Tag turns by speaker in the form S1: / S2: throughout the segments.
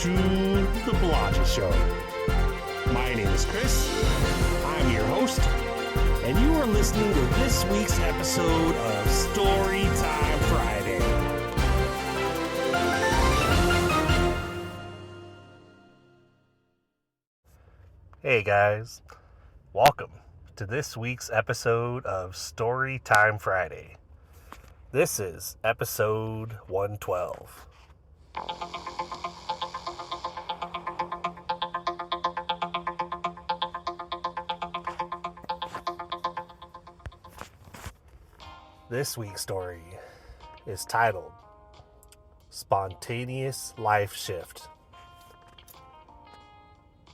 S1: to The Blotcha Show. My name is Chris. I'm your host, and you are listening to this week's episode of Storytime Friday. Hey guys, welcome to this week's episode of Storytime Friday. This is episode 112. This week's story is titled Spontaneous Life Shift.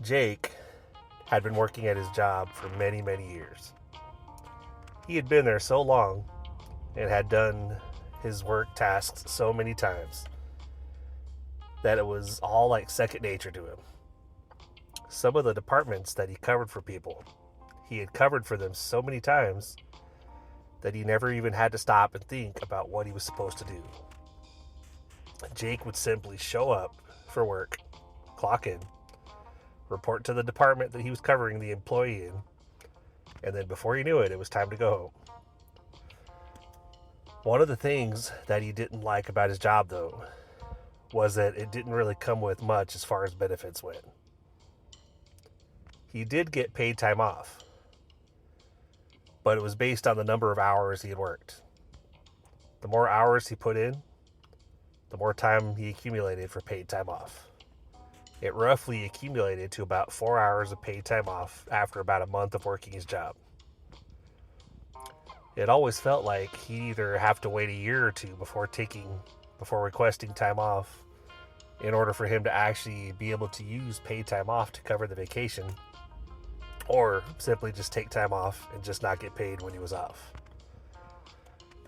S1: Jake had been working at his job for many, many years. He had been there so long and had done his work tasks so many times that it was all like second nature to him. Some of the departments that he covered for people, he had covered for them so many times that he never even had to stop and think about what he was supposed to do. Jake would simply show up for work, clock in, report to the department that he was covering the employee in, and then before he knew it, it was time to go home. One of the things that he didn't like about his job, though, was that it didn't really come with much as far as benefits went. He did get paid time off, but it was based on the number of hours he had worked. The more hours he put in, the more time he accumulated for paid time off. It roughly accumulated to about 4 hours of paid time off after about a month of working his job. It always felt like he'd either have to wait a year or two before requesting time off in order for him to actually be able to use paid time off to cover the vacation, or simply just take time off and just not get paid when he was off.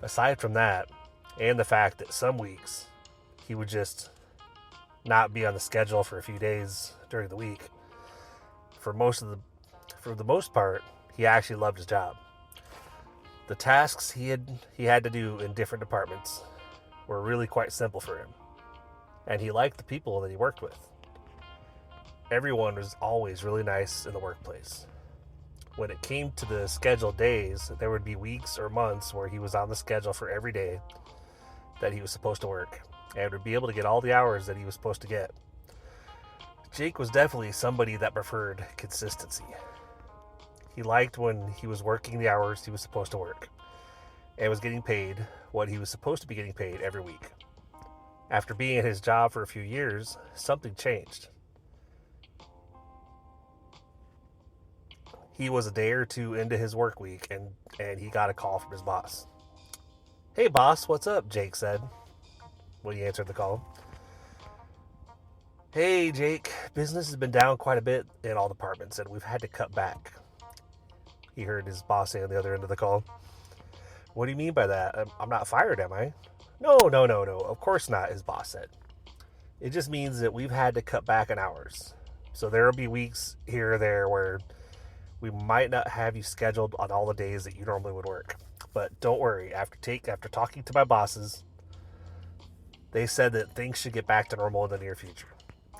S1: Aside from that, and the fact that some weeks he would just not be on the schedule for a few days during the week, for the most part, he actually loved his job. The tasks he had to do in different departments were really quite simple for him, and he liked the people that he worked with. Everyone was always really nice in the workplace. When it came to the scheduled days, there would be weeks or months where he was on the schedule for every day that he was supposed to work, and would be able to get all the hours that he was supposed to get. Jake was definitely somebody that preferred consistency. He liked when he was working the hours he was supposed to work, and was getting paid what he was supposed to be getting paid every week. After being at his job for a few years, something changed. He was a day or two into his work week, and he got a call from his boss. "Hey boss, what's up?" Jake said when he answered the call. "Hey Jake, business has been down quite a bit in all departments, and we've had to cut back," he heard his boss say on the other end of the call. "What do you mean by that? I'm not fired, am I?" No, of course not," his boss said. "It just means that we've had to cut back on hours. So there will be weeks here or there where we might not have you scheduled on all the days that you normally would work. But don't worry, after talking to my bosses, they said that things should get back to normal in the near future."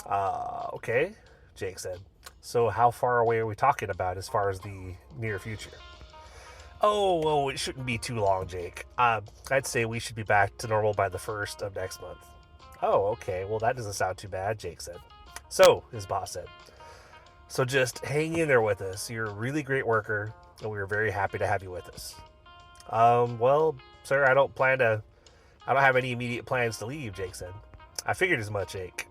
S1: Okay, Jake said. "So how far away are we talking about as far as the near future?" Oh, it shouldn't be too long, Jake. I'd say we should be back to normal by the 1st of next month. Oh, okay. Well, that doesn't sound too bad, Jake said. "So," his boss said, "so just hang in there with us. You're a really great worker, and we are very happy to have you with us." Well, sir, I don't have any immediate plans to leave," Jake said. "I figured as much, Jake.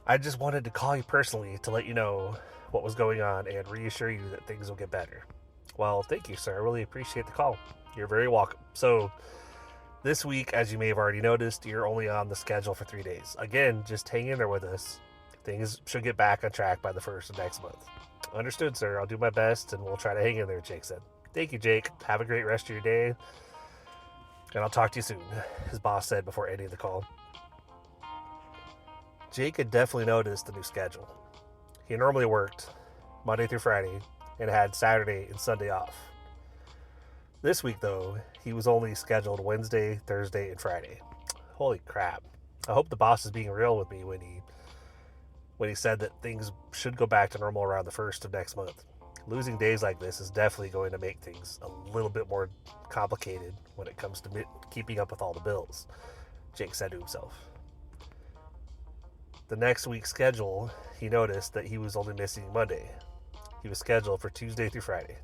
S1: I just wanted to call you personally to let you know what was going on and reassure you that things will get better." "Well, thank you, sir. I really appreciate the call." "You're very welcome. So, this week, as you may have already noticed, you're only on the schedule for 3 days. Again, just hang in there with us. Things should get back on track by the 1st of next month." "Understood, sir. I'll do my best, and we'll try to hang in there," Jake said. "Thank you, Jake. Have a great rest of your day, and I'll talk to you soon," his boss said before ending the call. Jake had definitely noticed the new schedule. He normally worked Monday through Friday and had Saturday and Sunday off. This week, though, he was only scheduled Wednesday, Thursday, and Friday. Holy crap. I hope the boss is being real with me when he when he said that things should go back to normal around the 1st of next month. Losing days like this is definitely going to make things a little bit more complicated when it comes to keeping up with all the bills, Jake said to himself. The next week's schedule, he noticed that he was only missing Monday. He was scheduled for Tuesday through Friday.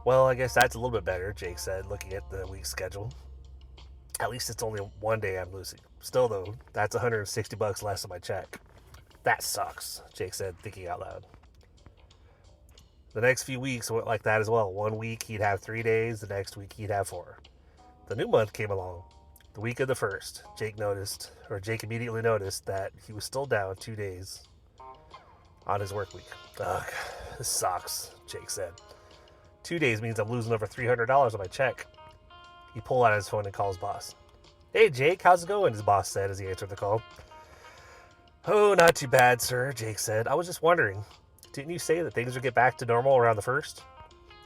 S1: Well, I guess that's a little bit better, Jake said, looking at the week's schedule. At least it's only one day I'm losing. Still, though, that's $160 less on my check. That sucks, Jake said, thinking out loud. The next few weeks went like that as well. One week he'd have 3 days, the next week he'd have 4. The new month came along. The week of the 1st, Jake immediately noticed that he was still down 2 days on his work week. Ugh, this sucks, Jake said. 2 days means I'm losing over $300 on my check. He pulled out his phone and called his boss. Hey, Jake, how's it going? His boss said as he answered the call. Oh, not too bad, sir, Jake said. I was just wondering, didn't you say that things would get back to normal around the 1st?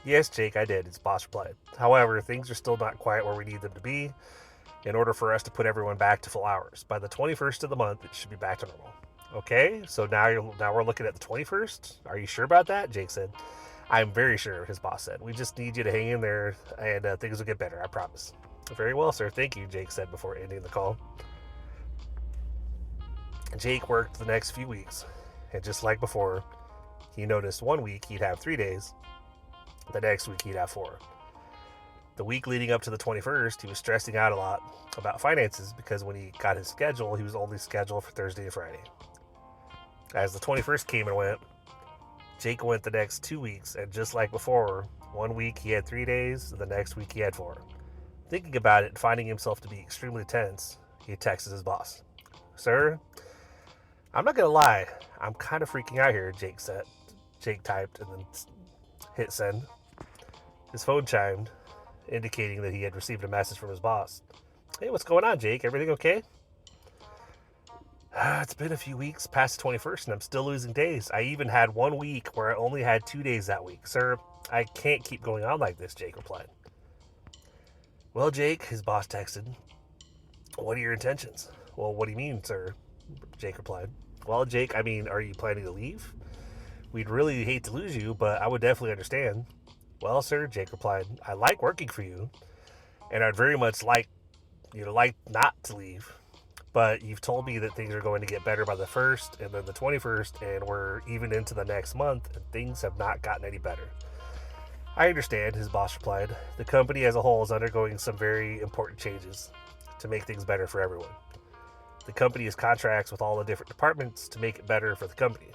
S1: Yes, Jake, I did, his boss replied. However, things are still not quite where we need them to be in order for us to put everyone back to full hours. By the 21st of the month, it should be back to normal. Okay, so now we're looking at the 21st? Are you sure about that? Jake said. I'm very sure, his boss said. We just need you to hang in there and things will get better, I promise. Very well, sir. Thank you, Jake said before ending the call. Jake worked the next few weeks, and just like before, he noticed one week he'd have 3 days, the next week he'd have 4. The week leading up to the 21st, he was stressing out a lot about finances because when he got his schedule, he was only scheduled for Thursday and Friday. As the 21st came and went, Jake went the next 2 weeks, and just like before, one week he had 3 days, the next week he had 4. Thinking about it and finding himself to be extremely tense, he texted his boss. Sir, I'm not going to lie, I'm kind of freaking out here, Jake said. Jake typed and then hit send. His phone chimed, indicating that he had received a message from his boss. Hey, what's going on, Jake? Everything okay? It's been a few weeks past the 21st and I'm still losing days. I even had 1 week where I only had 2 days that week. Sir, I can't keep going on like this, Jake replied. Well, Jake, his boss texted. What are your intentions? Well, what do you mean, sir? Jake replied. Well, Jake, I mean, are you planning to leave? We'd really hate to lose you, but I would definitely understand. Well, sir, Jake replied, I like working for you, and I'd very much like you to like not to leave. But you've told me that things are going to get better by the 1st and then the 21st, and we're even into the next month, and things have not gotten any better. I understand, his boss replied. The company as a whole is undergoing some very important changes to make things better for everyone. The company has contracts with all the different departments to make it better for the company.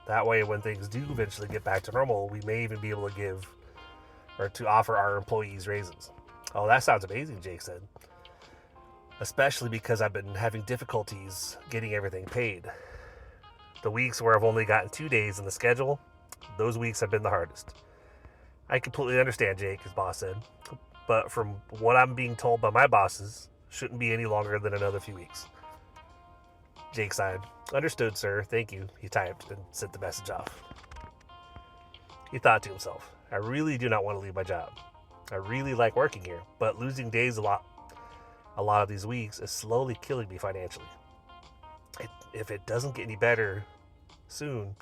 S1: That way, when things do eventually get back to normal, we may even be able to offer our employees raises. Oh, that sounds amazing, Jake said. Especially because I've been having difficulties getting everything paid. The weeks where I've only gotten 2 days in the schedule, those weeks have been the hardest. I completely understand, Jake, his boss said. But from what I'm being told by my bosses, shouldn't be any longer than another few weeks. Jake sighed. Understood, sir. Thank you, he typed and sent the message off. He thought to himself, I really do not want to leave my job. I really like working here, but losing days a lot of these weeks is slowly killing me financially. If it doesn't get any better soon,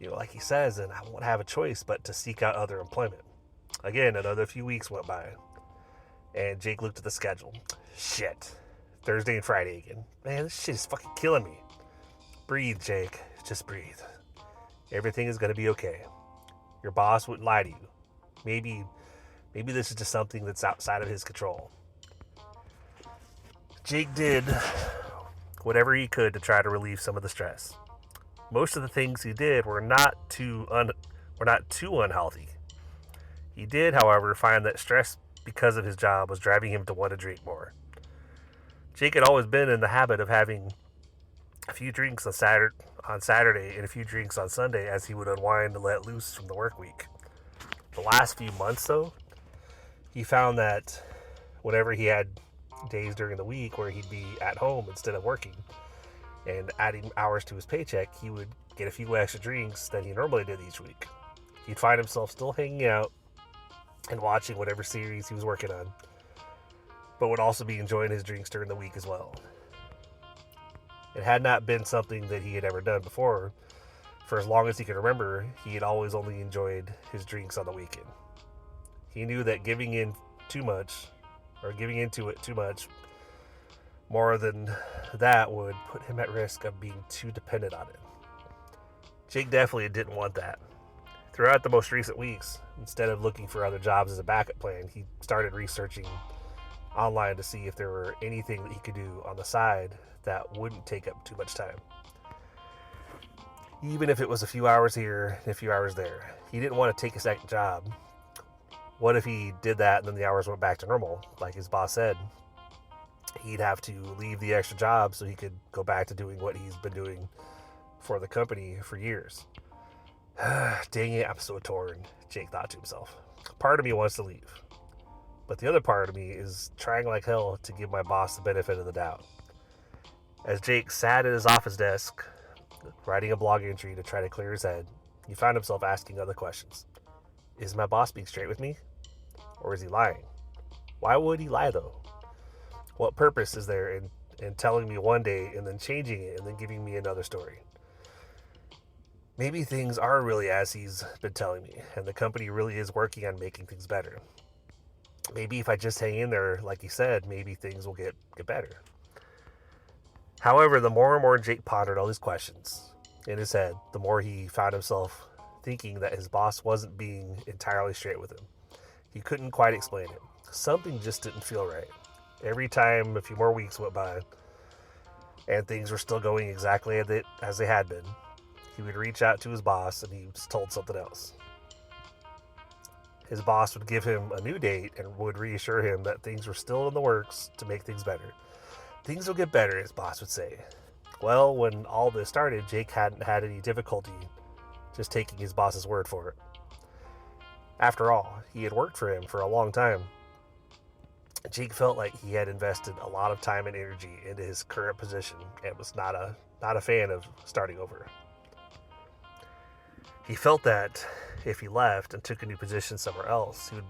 S1: like he says, then I won't have a choice but to seek out other employment. Again, another few weeks went by, and Jake looked at the schedule. Shit. Thursday and Friday again. Man, this shit is fucking killing me. Breathe, Jake. Just breathe. Everything is going to be okay. Your boss wouldn't lie to you. Maybe this is just something that's outside of his control. Jake did whatever he could to try to relieve some of the stress. Most of the things he did were not too unhealthy. He did, however, find that stress because of his job was driving him to want to drink more. Jake had always been in the habit of having a few drinks on Saturday and a few drinks on Sunday as he would unwind and let loose from the work week. The last few months, though, he found that whenever he had days during the week where he'd be at home instead of working and adding hours to his paycheck, he would get a few extra drinks than he normally did each week. He'd find himself still hanging out and watching whatever series he was working on, but would also be enjoying his drinks during the week as well. It had not been something that he had ever done before. For as long as he could remember, he had always only enjoyed his drinks on the weekend. He knew that giving into it too much, more than that, would put him at risk of being too dependent on it. Jake definitely didn't want that. Throughout the most recent weeks, instead of looking for other jobs as a backup plan, he started researching online to see if there were anything that he could do on the side that wouldn't take up too much time. Even if it was a few hours here and a few hours there. He didn't want to take a second job. What if he did that and then the hours went back to normal, like his boss said? He'd have to leave the extra job so he could go back to doing what he's been doing for the company for years. Dang it, I'm so torn, Jake thought to himself. Part of me wants to leave, but the other part of me is trying like hell to give my boss the benefit of the doubt. As Jake sat at his office desk, writing a blog entry to try to clear his head, he found himself asking other questions. Is my boss being straight with me? Or is he lying? Why would he lie, though? What purpose is there in telling me one day and then changing it and then giving me another story? Maybe things are really as he's been telling me, and the company really is working on making things better. Maybe if I just hang in there, like he said, maybe things will get better. However, the more and more Jake pondered all these questions in his head, the more he found himself thinking that his boss wasn't being entirely straight with him. He couldn't quite explain it. Something just didn't feel right. Every time a few more weeks went by and things were still going exactly as they had been, he would reach out to his boss and he was told something else. His boss would give him a new date and would reassure him that things were still in the works to make things better. Things will get better, his boss would say. Well, when all this started, Jake hadn't had any difficulty just taking his boss's word for it. After all, he had worked for him for a long time. Jake felt like he had invested a lot of time and energy into his current position and was not a fan of starting over. He felt that if he left and took a new position somewhere else, he would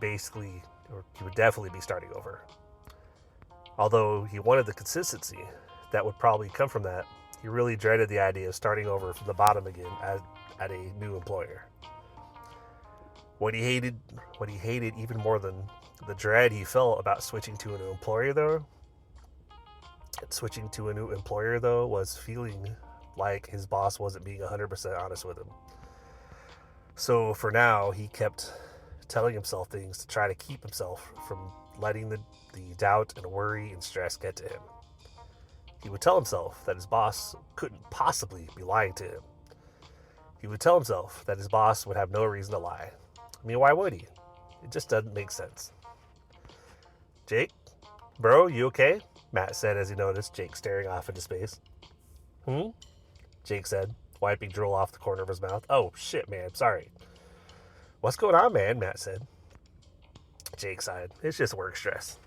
S1: definitely be starting over. Although he wanted the consistency that would probably come from that, he really dreaded the idea of starting over from the bottom again at a new employer. What he hated even more than the dread he felt about switching to a new employer, though, was feeling like his boss wasn't being 100% honest with him. So for now, he kept telling himself things to try to keep himself from letting the doubt and worry and stress get to him. He would tell himself that his boss couldn't possibly be lying to him. He would tell himself that his boss would have no reason to lie. I mean, why would he? It just doesn't make sense. Jake? Bro, you okay? Matt said as he noticed Jake staring off into space. Jake said, wiping drool off the corner of his mouth. Oh, shit, man. Sorry. What's going on, man? Matt said. Jake sighed. It's just work stress.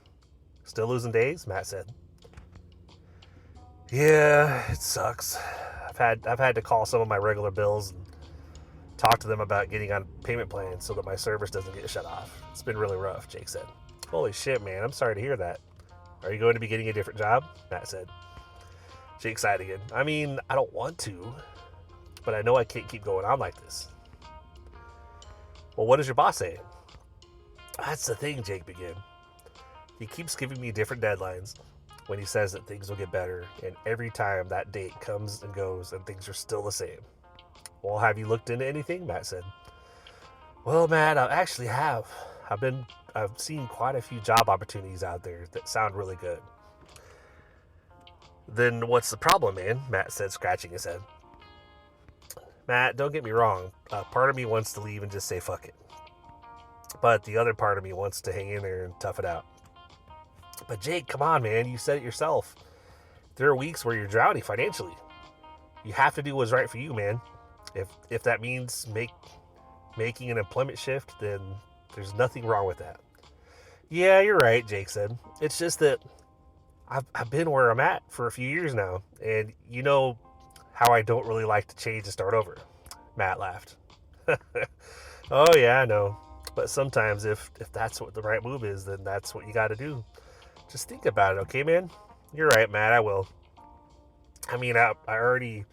S1: Still losing days? Matt said. Yeah, it sucks. I've had to call some of my regular bills and talk to them about getting on payment plans so that my service doesn't get shut off. It's been really rough, Jake said. Holy shit, man. I'm sorry to hear that. Are you going to be getting a different job? Matt said. Jake sighed again. I mean, I don't want to, but I know I can't keep going on like this. Well, what is your boss saying? That's the thing, Jake began. He keeps giving me different deadlines when he says that things will get better, and every time that date comes and goes and things are still the same. Well, have you looked into anything? Matt said. Well, Matt, I actually have. I've seen quite a few job opportunities out there that sound really good. Then what's the problem, man? Matt said, scratching his head. Matt, don't get me wrong. Part of me wants to leave and just say fuck it. But the other part of me wants to hang in there and tough it out. But Jake, come on, man. You said it yourself. There are weeks where you're drowning financially. You have to do what's right for you, man. If that means making an employment shift, then there's nothing wrong with that. Yeah, you're right, Jake said. It's just that I've been where I'm at for a few years now, and you know how I don't really like to change and start over. Matt laughed. Oh, yeah, I know. But sometimes if that's what the right move is, then that's what you got to do. Just think about it, okay, man? You're right, Matt, I will. I mean, I already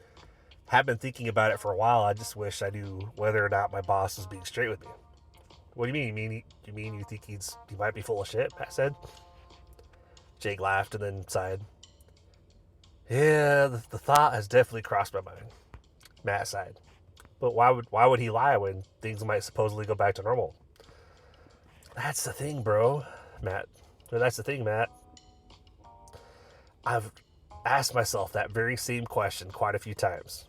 S1: have been thinking about it for a while. I just wish I knew whether or not my boss was being straight with me. What do you mean? You think he might be full of shit? Matt said. Jake laughed and then sighed. Yeah, the thought has definitely crossed my mind. Matt sighed. But why would he lie when things might supposedly go back to normal? That's the thing, bro. Matt. That's the thing, Matt. I've asked myself that very same question quite a few times.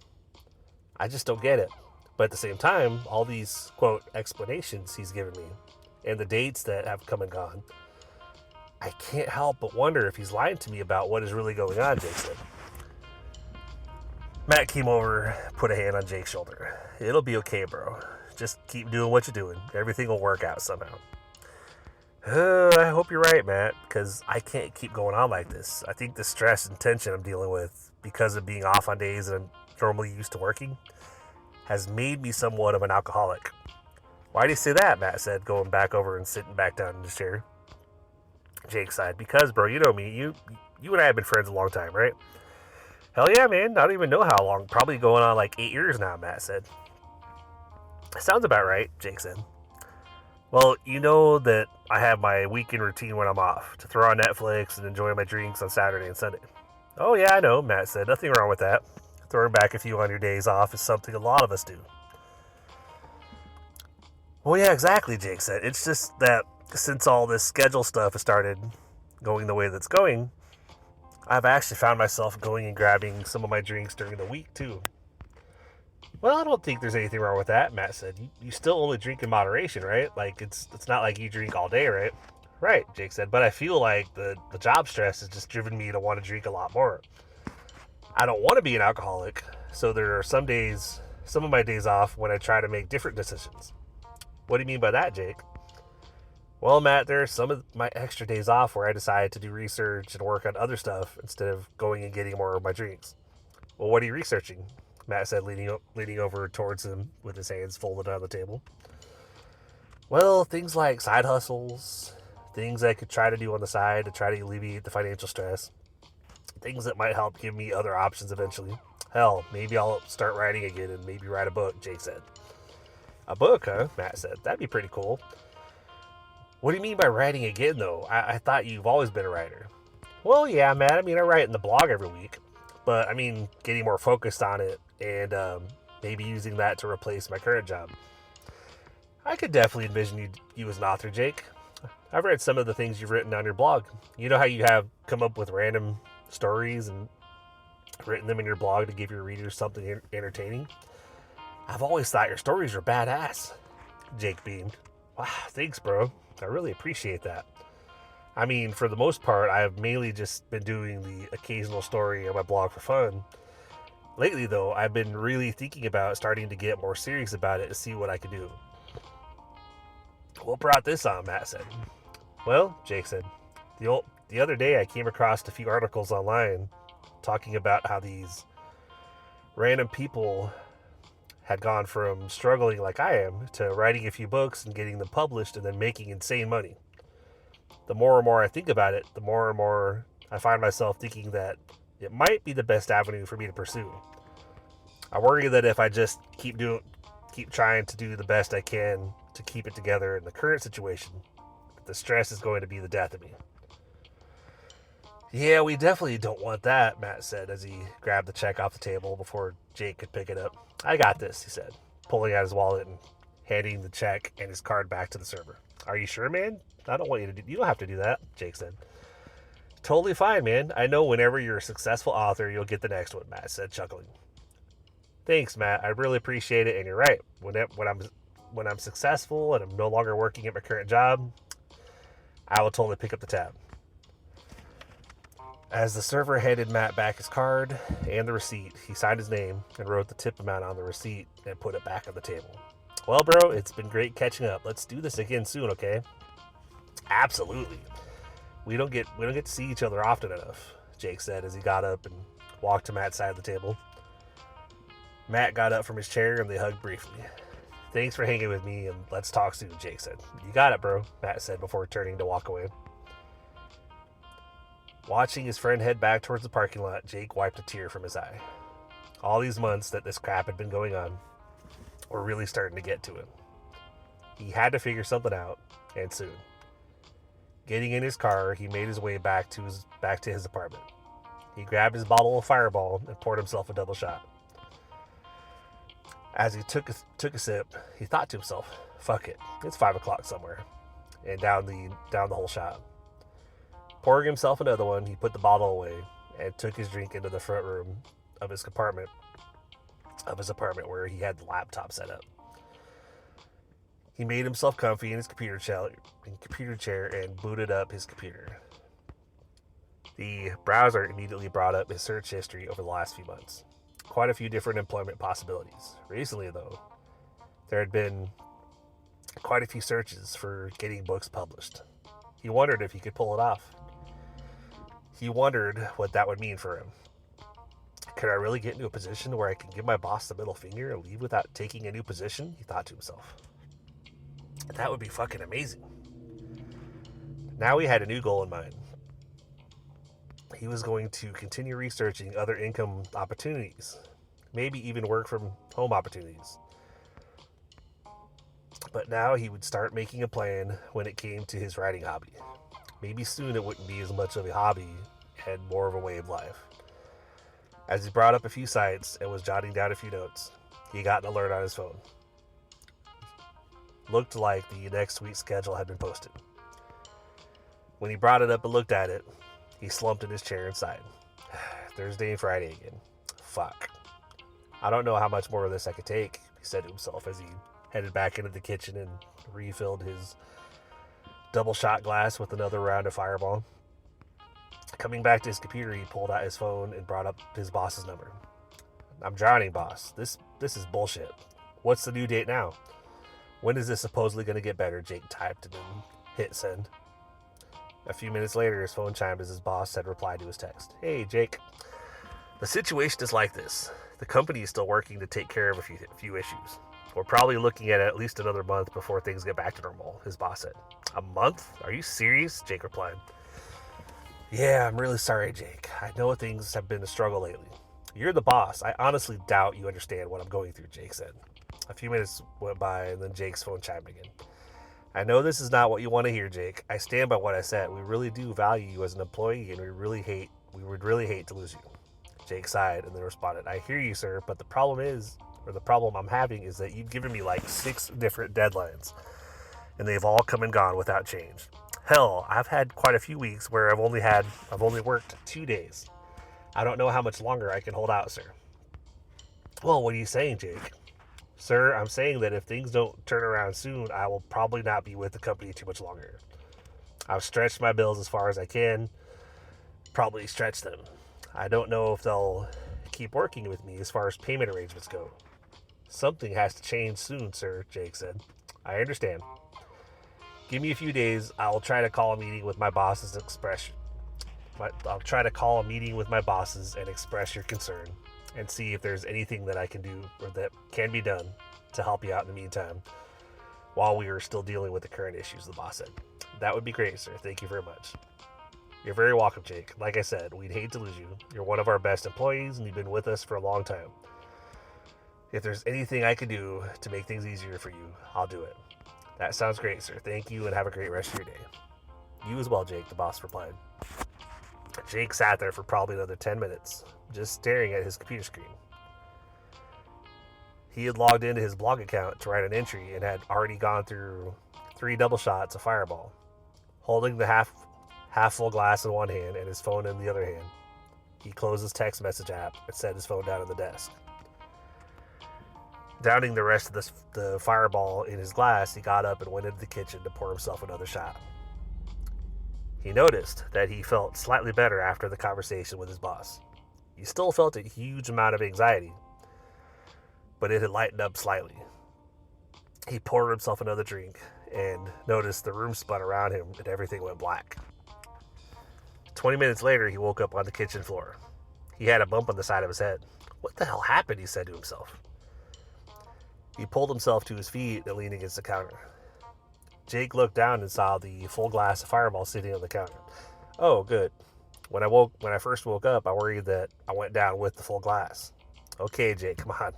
S1: I just don't get it. But at the same time, all these, quote, explanations he's given me and the dates that have come and gone, I can't help but wonder if he's lying to me about what is really going on, Jake said. Matt came over, put a hand on Jake's shoulder. It'll be okay, bro. Just keep doing what you're doing. Everything will work out somehow. I hope you're right, Matt, because I can't keep going on like this. I think the stress and tension I'm dealing with because of being off on days that I'm normally used to working has made me somewhat of an alcoholic. Why do you say that? Matt said, going back over and sitting back down in his chair. Jake sighed, because, bro, you know me. You and I have been friends a long time, right? Hell yeah, man. I don't even know how long. Probably going on like 8 years now, Matt said. Sounds about right, Jake said. Well, you know that I have my weekend routine when I'm off, to throw on Netflix and enjoy my drinks on Saturday and Sunday. Oh yeah, I know, Matt said. Nothing wrong with that. Throwing back a few on your days off is something a lot of us do. Well, yeah, exactly, Jake said. It's just that since all this schedule stuff has started going the way that's going, I've actually found myself going and grabbing some of my drinks during the week, too. Well, I don't think there's anything wrong with that, Matt said. You still only drink in moderation, right? Like, it's not like you drink all day, right? Right, Jake said. But I feel like the job stress has just driven me to want to drink a lot more. I don't want to be an alcoholic, so there are some of my days off when I try to make different decisions. What do you mean by that, Jake? Well, Matt, there are some of my extra days off where I decide to do research and work on other stuff instead of going and getting more of my drinks. Well, what are you researching? Matt said, leaning over towards him with his hands folded on the table. Well, things like side hustles, things I could try to do on the side to try to alleviate the financial stress, things that might help give me other options eventually. Hell, maybe I'll start writing again and maybe write a book, Jake said. A book, huh? Matt said. That'd be pretty cool. What do you mean by writing again, though? I thought you've always been a writer. Well, yeah, Matt. I mean, I write in the blog every week. But, I mean, getting more focused on it and maybe using that to replace my current job. I could definitely envision you as an author, Jake. I've read some of the things you've written on your blog. You know how you have come up with random stories and written them in your blog to give your readers something entertaining? I've always thought your stories were badass. Jake beamed. Wow, thanks, bro. I really appreciate that. I mean, for the most part, I've mainly just been doing the occasional story on my blog for fun. Lately, though, I've been really thinking about starting to get more serious about it to see what I could do. What brought this on, Matt said. Well, Jake said, the other day I came across a few articles online talking about how these random people had gone from struggling like I am to writing a few books and getting them published and then making insane money. The more and more I think about it, the more and more I find myself thinking that it might be the best avenue for me to pursue. I worry that if I just keep trying to do the best I can to keep it together in the current situation, the stress is going to be the death of me. Yeah, we definitely don't want that, Matt said as he grabbed the check off the table before Jake could pick it up. I got this, he said, pulling out his wallet and handing the check and his card back to the server. Are you sure, man? I don't want you to you don't have to do that, Jake said. Totally fine, man. I know whenever you're a successful author, you'll get the next one, Matt said, chuckling. Thanks, Matt. I really appreciate it, and you're right. When I'm successful and I'm no longer working at my current job, I will totally pick up the tab. As the server handed Matt back his card and the receipt, he signed his name and wrote the tip amount on the receipt and put it back on the table. Well, bro, it's been great catching up. Let's do this again soon, okay? Absolutely. We don't get to see each other often enough, Jake said as he got up and walked to Matt's side of the table. Matt got up from his chair and they hugged briefly. Thanks for hanging with me and let's talk soon, Jake said. You got it, bro, Matt said before turning to walk away. Watching his friend head back towards the parking lot, Jake wiped a tear from his eye. All these months that this crap had been going on were really starting to get to him. He had to figure something out, and soon. Getting in his car, he made his way back to his apartment. He grabbed his bottle of Fireball and poured himself a double shot. As he took a sip, he thought to himself, "Fuck it, it's 5 o'clock somewhere," and down the whole shot. Pouring himself another one, he put the bottle away and took his drink into the front room of his apartment, where he had the laptop set up. He made himself comfy in his computer chair and booted up his computer. The browser immediately brought up his search history over the last few months. Quite a few different employment possibilities. Recently, though, there had been quite a few searches for getting books published. He wondered if he could pull it off. He wondered what that would mean for him. Could I really get into a position where I can give my boss the middle finger and leave without taking a new position? He thought to himself. That would be fucking amazing. Now he had a new goal in mind. He was going to continue researching other income opportunities, maybe even work from home opportunities. But now he would start making a plan when it came to his writing hobby. Maybe soon it wouldn't be as much of a hobby and more of a way of life. As he brought up a few sites and was jotting down a few notes, he got an alert on his phone. Looked like the next week's schedule had been posted. When he brought it up and looked at it, he slumped in his chair and sighed. Thursday and Friday again. Fuck. I don't know how much more of this I could take, he said to himself as he headed back into the kitchen and refilled his double shot glass with another round of Fireball. Coming back to his computer, he pulled out his phone and brought up his boss's number. "I'm drowning, boss. This is bullshit. What's the new date now? When is this supposedly going to get better?" Jake typed and then hit send. A few minutes later, his phone chimed as his boss had replied to his text. "Hey, Jake. The situation is like this. The company is still working to take care of a few issues. We're probably looking at least another month before things get back to normal," his boss said. "A month? Are you serious?" Jake replied. "Yeah, I'm really sorry, Jake. I know things have been a struggle lately. You're the boss. I honestly doubt you understand what I'm going through," Jake said. A few minutes went by, and then Jake's phone chimed again. "I know this is not what you want to hear, Jake. I stand by what I said. We really do value you as an employee, and we would really hate to lose you." Jake sighed and then responded, "I hear you, sir, but the problem I'm having is that you've given me like 6 different deadlines, and they've all come and gone without change. Hell, I've had quite a few weeks where I've only worked 2 days. I don't know how much longer I can hold out, sir." "Well, what are you saying, Jake?" "Sir, I'm saying that if things don't turn around soon, I will probably not be with the company too much longer. I've stretched my bills as far as I can, probably stretch them. I don't know if they'll keep working with me as far as payment arrangements go." "Something has to change soon, sir," Jake said. "I understand. Give me a few days. I'll try to call a meeting with my bosses and express your concern and see if there's anything that I can do or that can be done to help you out in the meantime while we are still dealing with the current issues," the boss said. "That would be great, sir. Thank you very much." "You're very welcome, Jake. Like I said, we'd hate to lose you. You're one of our best employees and you've been with us for a long time. If there's anything I can do to make things easier for you, I'll do it." "That sounds great, sir. Thank you and have a great rest of your day." "You as well, Jake," the boss replied. Jake sat there for probably another 10 minutes, just staring at his computer screen. He had logged into his blog account to write an entry and had already gone through 3 double shots of Fireball. Holding the half full glass in one hand and his phone in the other hand, he closed his text message app and set his phone down on the desk. Downing the rest of the Fireball in his glass, he got up and went into the kitchen to pour himself another shot. He noticed that he felt slightly better after the conversation with his boss. He still felt a huge amount of anxiety, but it had lightened up slightly. He poured himself another drink and noticed the room spun around him and everything went black. 20 minutes later, he woke up on the kitchen floor. He had a bump on the side of his head. "What the hell happened?" he said to himself. He pulled himself to his feet and leaned against the counter. Jake looked down and saw the full glass of Fireball sitting on the counter. "Oh, good. When I first woke up, I worried that I went down with the full glass. Okay, Jake, come on.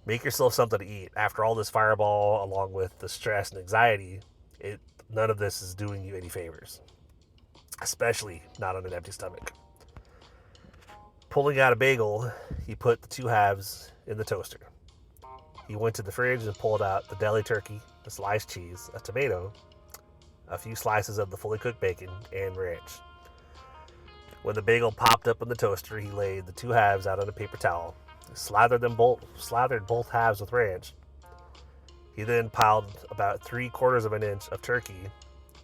S1: Make yourself something to eat. After all this fireball, along with the stress and anxiety, none of this is doing you any favors, especially not on an empty stomach. Pulling out a bagel, he put the two halves in the toaster. He went to the fridge and pulled out the deli turkey, a sliced cheese, a tomato, a few slices of the fully cooked bacon, and ranch. When the bagel popped up in the toaster, he laid the two halves out on a paper towel, slathered both halves with ranch. He then piled about 3/4 of an inch of turkey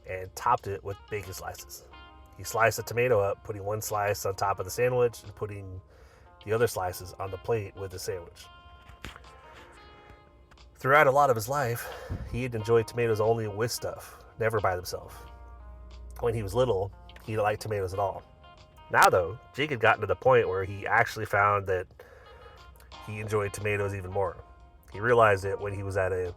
S1: and topped it with bacon slices. He sliced the tomato up, putting one slice on top of the sandwich and putting the other slices on the plate with the sandwich. Throughout a lot of his life, he had enjoyed tomatoes only with stuff, never by themselves. When he was little, he didn't like tomatoes at all. Now, though, Jake had gotten to the point where he actually found that he enjoyed tomatoes even more. He realized it when he was at a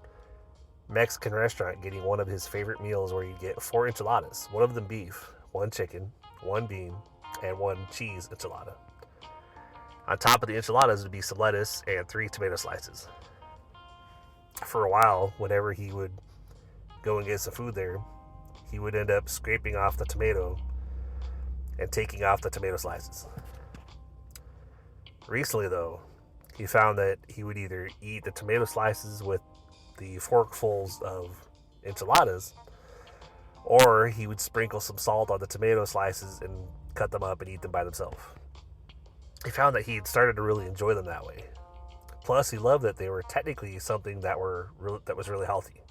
S1: Mexican restaurant getting one of his favorite meals where you'd get 4 enchiladas, one of them beef, 1 chicken, 1 bean, and 1 cheese enchilada. On top of the enchiladas would be some lettuce and 3 tomato slices. For a while, whenever he would go and get some food there, he would end up scraping off the tomato and taking off the tomato slices. Recently, though, he found that he would either eat the tomato slices with the forkfuls of enchiladas, or he would sprinkle some salt on the tomato slices and cut them up and eat them by themselves. He found that he had started to really enjoy them that way. Plus, he loved that they were technically something that was really healthy.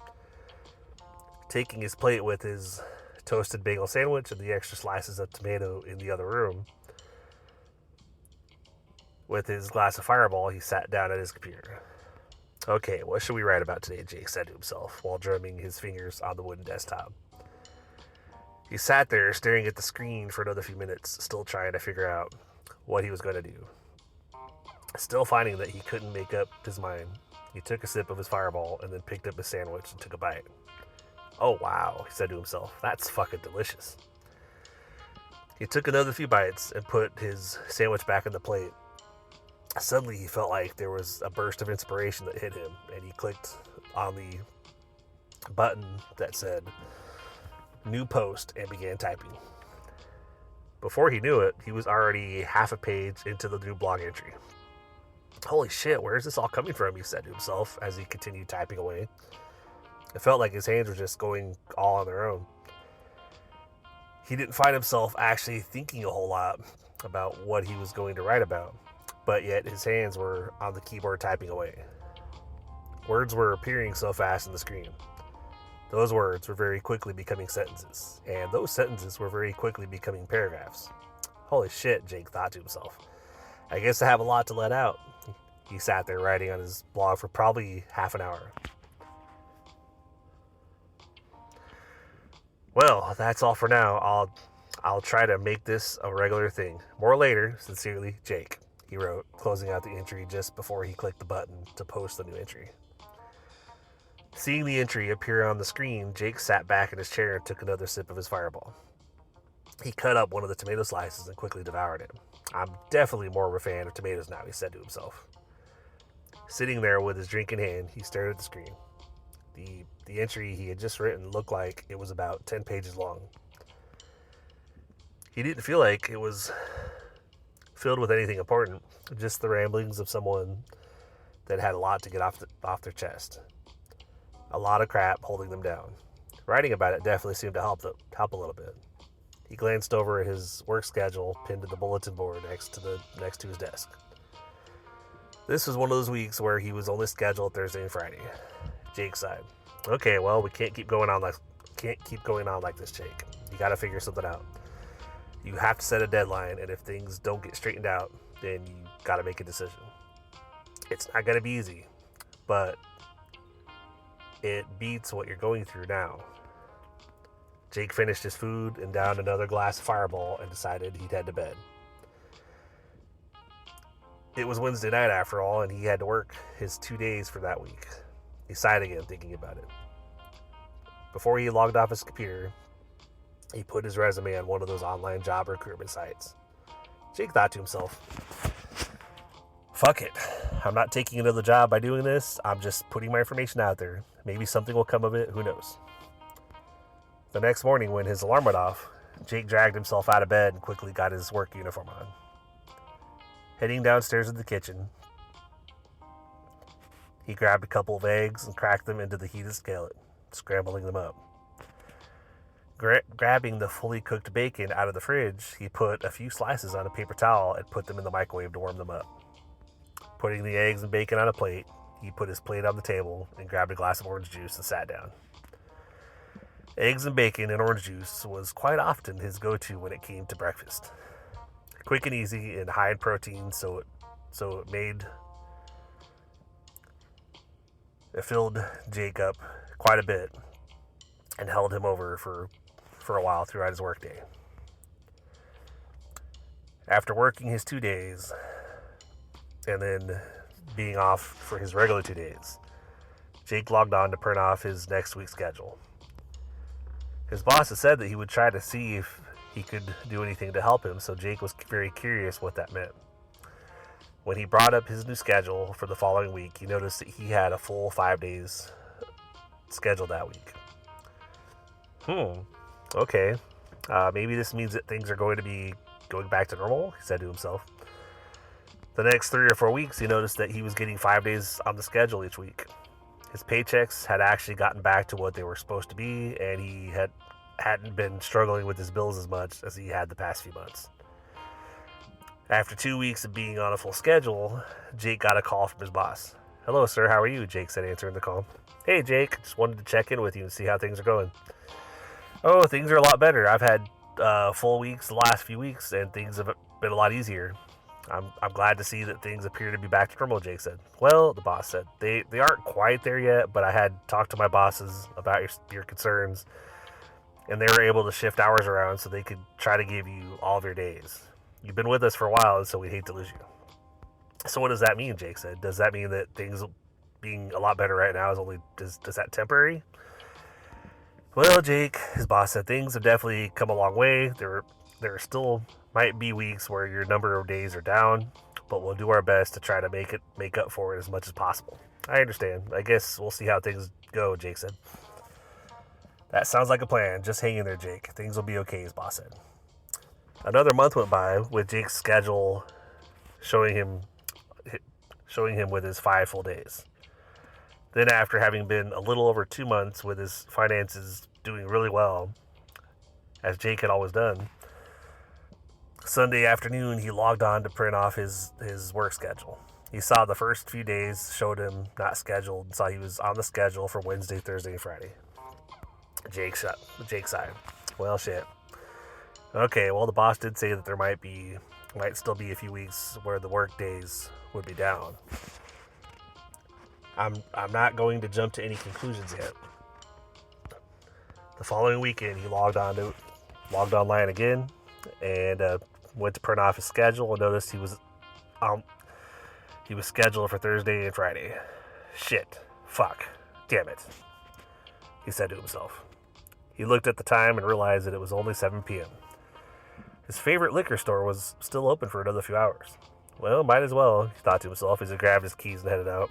S1: Taking his plate with his toasted bagel sandwich and the extra slices of tomato in the other room, with his glass of Fireball, he sat down at his computer. Okay, what should we write about today, Jake said to himself while drumming his fingers on the wooden desktop. He sat there staring at the screen for another few minutes, still trying to figure out what he was going to do. Still finding that he couldn't make up his mind, he took a sip of his Fireball and then picked up his sandwich and took a bite. Oh wow, he said to himself, that's fucking delicious. He took another few bites and put his sandwich back on the plate. Suddenly he felt like there was a burst of inspiration that hit him, and he clicked on the button that said new post and began typing. Before he knew it, he was already half a page into the new blog entry. Holy shit, where is this all coming from, he said to himself as he continued typing away. It felt like his hands were just going all on their own. He didn't find himself actually thinking a whole lot about what he was going to write about, but yet his hands were on the keyboard typing away. Words were appearing so fast on the screen. Those words were very quickly becoming sentences, and those sentences were very quickly becoming paragraphs. Holy shit, Jake thought to himself. I guess I have a lot to let out. He sat there writing on his blog for probably half an hour. Well, that's all for now. I'll try to make this a regular thing. More later, sincerely, Jake, he wrote, closing out the entry just before he clicked the button to post the new entry. Seeing the entry appear on the screen, Jake sat back in his chair and took another sip of his Fireball. He cut up one of the tomato slices and quickly devoured it. I'm definitely more of a fan of tomatoes now, he said to himself. Sitting there with his drink in hand, he stared at the screen. The entry he had just written looked like it was about 10 pages long. He didn't feel like it was filled with anything important, just the ramblings of someone that had a lot to get off their chest. A lot of crap holding them down. Writing about it definitely seemed to help a little bit. He glanced over at his work schedule pinned to the bulletin board next to his desk. This was one of those weeks where he was only scheduled Thursday and Friday. Jake sighed. Okay, well, we can't keep going on like this, Jake. You got to figure something out. You have to set a deadline, and if things don't get straightened out, then you got to make a decision. It's not going to be easy, but it beats what you're going through now. Jake finished his food and downed another glass of Fireball and decided he'd head to bed. It was Wednesday night after all, and he had to work his 2 days for that week. He sighed again, thinking about it. Before he logged off his computer, He put his resume on one of those online job recruitment sites. Jake thought to himself, fuck it. I'm not taking another job by doing this. I'm just putting my information out there. Maybe something will come of it. Who knows? The next morning, when his alarm went off, Jake dragged himself out of bed and quickly got his work uniform on. Heading downstairs to the kitchen, he grabbed a couple of eggs and cracked them into the heated skillet, scrambling them up. Grabbing the fully cooked bacon out of the fridge, he put a few slices on a paper towel and put them in the microwave to warm them up. Putting the eggs and bacon on a plate, he put his plate on the table and grabbed a glass of orange juice and sat down. Eggs and bacon and orange juice was quite often his go-to when it came to breakfast. Quick and easy and high in protein, so it filled Jake up quite a bit and held him over for a while throughout his workday. After working his 2 days and then being off for his regular 2 days, Jake logged on to print off his next week's schedule. His boss had said that he would try to see if he could do anything to help him, so Jake was very curious what that meant. When he brought up his new schedule for the following week, he noticed that he had a full 5 days scheduled that week. Okay. Maybe this means that things are going to be going back to normal, he said to himself. The next 3 or 4 weeks, he noticed that he was getting 5 days on the schedule each week. His paychecks had actually gotten back to what they were supposed to be, and he hadn't been struggling with his bills as much as he had the past few months. After 2 weeks of being on a full schedule, Jake got a call from his boss. "Hello, sir. How are you?" Jake said, answering the call. "Hey, Jake. Just wanted to check in with you and see how things are going." "Oh, things are a lot better. I've had full weeks the last few weeks, and things have been a lot easier. I'm glad to see that things appear to be back to normal," Jake said. "Well," the boss said, they aren't quite there yet, but I had talked to my bosses about your concerns, and they were able to shift hours around so they could try to give you all of your days. You've been with us for a while, and so we'd hate to lose you." "So what does that mean?" Jake said. "Does that mean that things being a lot better right now is that temporary?" "Well, Jake," his boss said, "things have definitely come a long way. There still might be weeks where your number of days are down, but we'll do our best to try to make up for it as much as possible." "I understand. I guess we'll see how things go," Jake said. "That sounds like a plan. Just hang in there, Jake. Things will be okay," his boss said. Another month went by with Jake's schedule showing him with his 5 full days. Then, after having been a little over 2 months with his finances doing really well, as Jake had always done, Sunday afternoon he logged on to print off his work schedule. He saw the first few days showed him not scheduled, and saw he was on the schedule for Wednesday, Thursday, and Friday. Jake sighed. "Well, shit. Okay, well, the boss did say that there might still be a few weeks where the work days would be down. I'm not going to jump to any conclusions yet." The following weekend, he logged online again and went to print off his schedule and noticed he was scheduled for Thursday and Friday. "Shit. Fuck. Damn it," he said to himself. He looked at the time and realized that it was only 7 p.m. His favorite liquor store was still open for another few hours. Well, might as well, he thought to himself as he grabbed his keys and headed out.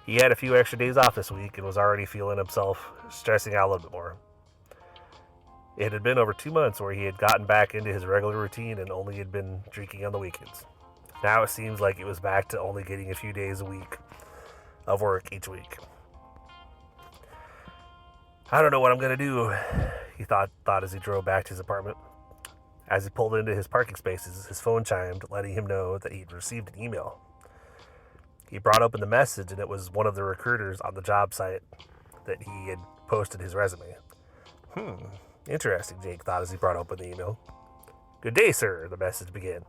S1: He had a few extra days off this week and was already feeling himself stressing out a little bit more. It had been over 2 months where he had gotten back into his regular routine and only had been drinking on the weekends. Now it seems like it was back to only getting a few days a week of work each week. "I don't know what I'm going to do," he thought as he drove back to his apartment. As he pulled into his parking spaces, his phone chimed, letting him know that he'd received an email. He brought open the message, and it was one of the recruiters on the job site that he had posted his resume. Interesting, Jake thought as he brought open the email. "Good day, sir," the message began.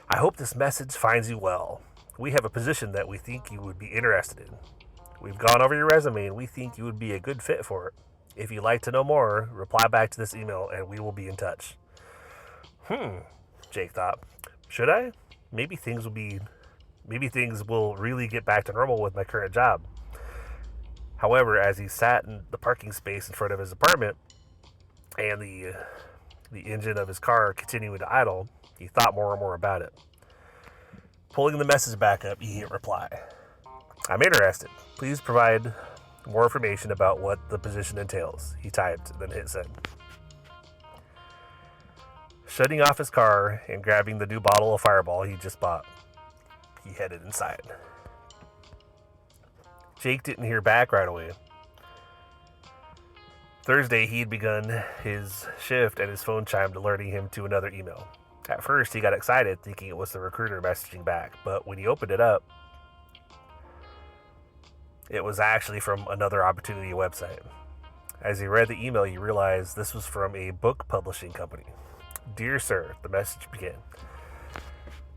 S1: "I hope this message finds you well. We have a position that we think you would be interested in. We've gone over your resume, and we think you would be a good fit for it. If you'd like to know more, reply back to this email, and we will be in touch." Jake thought. Should I? Maybe things will really get back to normal with my current job. However, as he sat in the parking space in front of his apartment, and the engine of his car continuing to idle, he thought more and more about it. Pulling the message back up, he hit reply. I'm interested. Please provide more information about what the position entails, he typed, then hit send. Shutting off his car and grabbing the new bottle of Fireball he just bought, he headed inside. Jake didn't hear back right away. Thursday, he'd begun his shift and his phone chimed, alerting him to another email. At first, he got excited, thinking it was the recruiter messaging back, but when he opened it up, it was actually from another opportunity website. As he read the email, he realized this was from a book publishing company. Dear sir, the message began.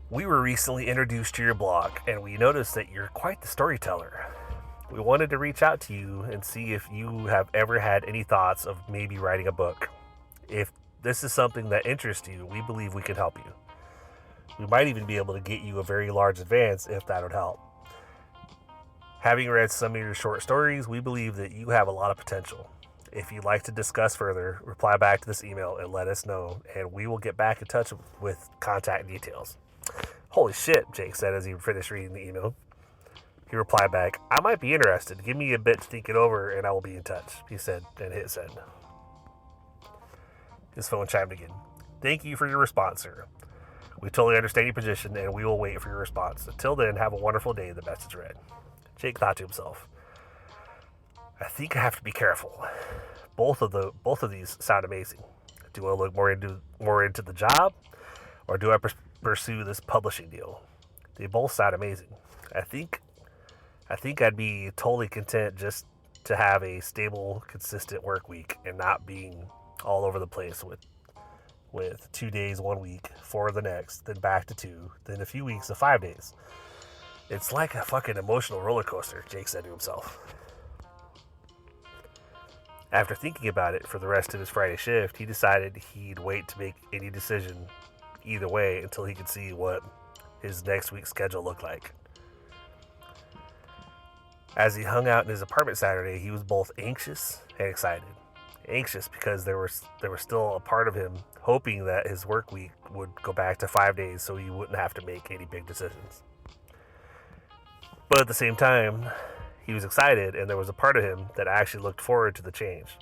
S1: We were recently introduced to your blog, and we noticed that you're quite the storyteller. We wanted to reach out to you and see if you have ever had any thoughts of maybe writing a book. If this is something that interests you, we believe we can help you. We might even be able to get you a very large advance if that would help. Having read some of your short stories, we believe that you have a lot of potential. If you'd like to discuss further, reply back to this email and let us know, and we will get back in touch with contact details. Holy shit, Jake said as he finished reading the email. He replied back, I might be interested. Give me a bit to think it over and I will be in touch, he said, and hit send. His phone chimed again. Thank you for your response, sir. We totally understand your position and we will wait for your response. Until then, have a wonderful day, the message read. Jake thought to himself, I think I have to be careful. Both of these sound amazing. Do I look more into the job, or do I pursue this publishing deal? They both sound amazing. I think I'd be totally content just to have a stable, consistent work week and not being all over the place with 2 days 1 week, 4 the next, then back to 2, then a few weeks of 5 days. It's like a fucking emotional roller coaster, Jake said to himself. After thinking about it for the rest of his Friday shift, he decided he'd wait to make any decision either way until he could see what his next week's schedule looked like. As he hung out in his apartment Saturday, he was both anxious and excited. Anxious because there was still a part of him hoping that his work week would go back to 5 days so he wouldn't have to make any big decisions. But at the same time, he was excited, and there was a part of him that actually looked forward to the change.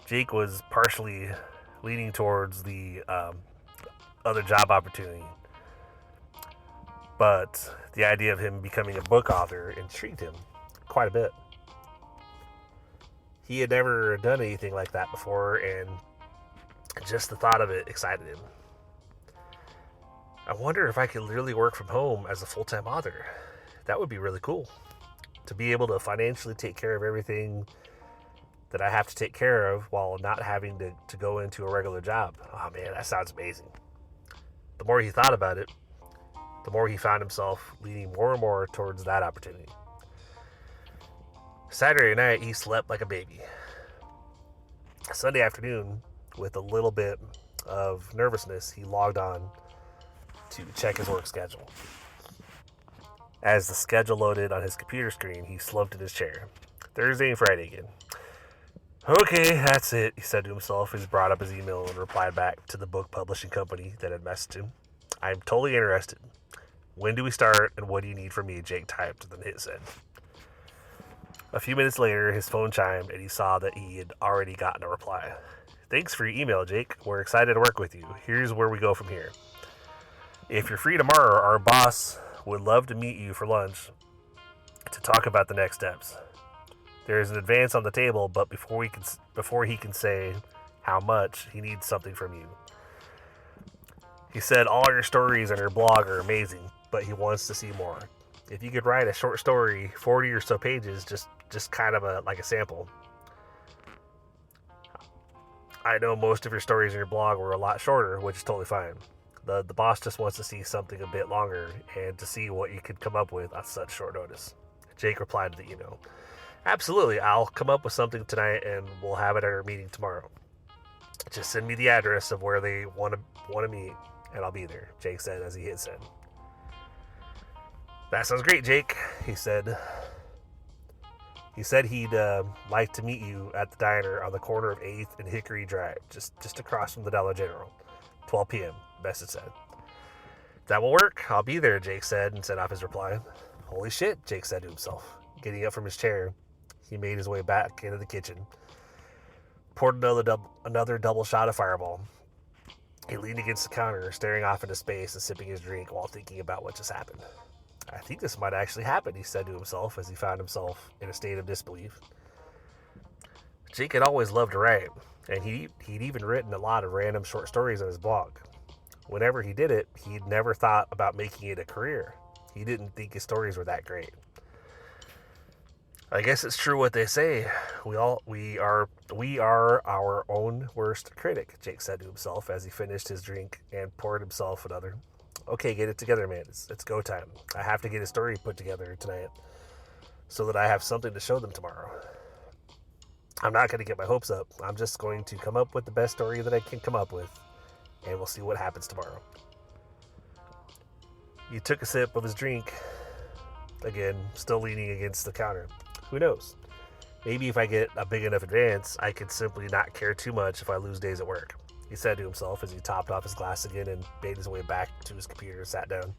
S1: Jake was partially leaning towards the other job opportunity, but the idea of him becoming a book author intrigued him quite a bit. He had never done anything like that before, and just the thought of it excited him. I wonder if I could literally work from home as a full-time author. That would be really cool. To be able to financially take care of everything that I have to take care of while not having to go into a regular job. Oh man, that sounds amazing. The more he thought about it, the more he found himself leaning more and more towards that opportunity. Saturday night, he slept like a baby. Sunday afternoon, with a little bit of nervousness, he logged on to check his work schedule. As the schedule loaded on his computer screen, he slumped in his chair. Thursday and Friday again. Okay, that's it, he said to himself as he brought up his email and replied back to the book publishing company that had messaged him. I'm totally interested. When do we start and what do you need from me? Jake typed, then hit send. A few minutes later, his phone chimed and he saw that he had already gotten a reply. Thanks for your email, Jake. We're excited to work with you. Here's where we go from here. If you're free tomorrow, our boss would love to meet you for lunch to talk about the next steps. There is an advance on the table, but before he can say how much, he needs something from you. He said all your stories on your blog are amazing, but he wants to see more. If you could write a short story, 40 or so pages, just kind of like a sample. I know most of your stories on your blog were a lot shorter, which is totally fine. The boss just wants to see something a bit longer and to see what you could come up with on such short notice. Jake replied to the email. Absolutely, I'll come up with something tonight and we'll have it at our meeting tomorrow. Just send me the address of where they want to meet and I'll be there, Jake said as he hit send. That sounds great, Jake, he said. He said he'd like to meet you at the diner on the corner of 8th and Hickory Drive, just across from the Dollar General. 12 p.m., Message said. That will work. I'll be there, Jake said, and sent off his reply. Holy shit, Jake said to himself. Getting up from his chair, he made his way back into the kitchen, poured another double shot of Fireball. He leaned against the counter, staring off into space and sipping his drink while thinking about what just happened. I think this might actually happen, he said to himself as he found himself in a state of disbelief. Jake had always loved to write, and he'd even written a lot of random short stories on his blog. Whenever he did it, he'd never thought about making it a career. He didn't think his stories were that great. I guess it's true what they say. We are our own worst critic, Jake said to himself as he finished his drink and poured himself another. Okay, get it together, man. It's go time. I have to get a story put together tonight so that I have something to show them tomorrow. I'm not going to get my hopes up. I'm just going to come up with the best story that I can come up with, and we'll see what happens tomorrow. He took a sip of his drink, again, still leaning against the counter. Who knows? Maybe if I get a big enough advance, I could simply not care too much if I lose days at work, he said to himself as he topped off his glass again and made his way back to his computer and sat down.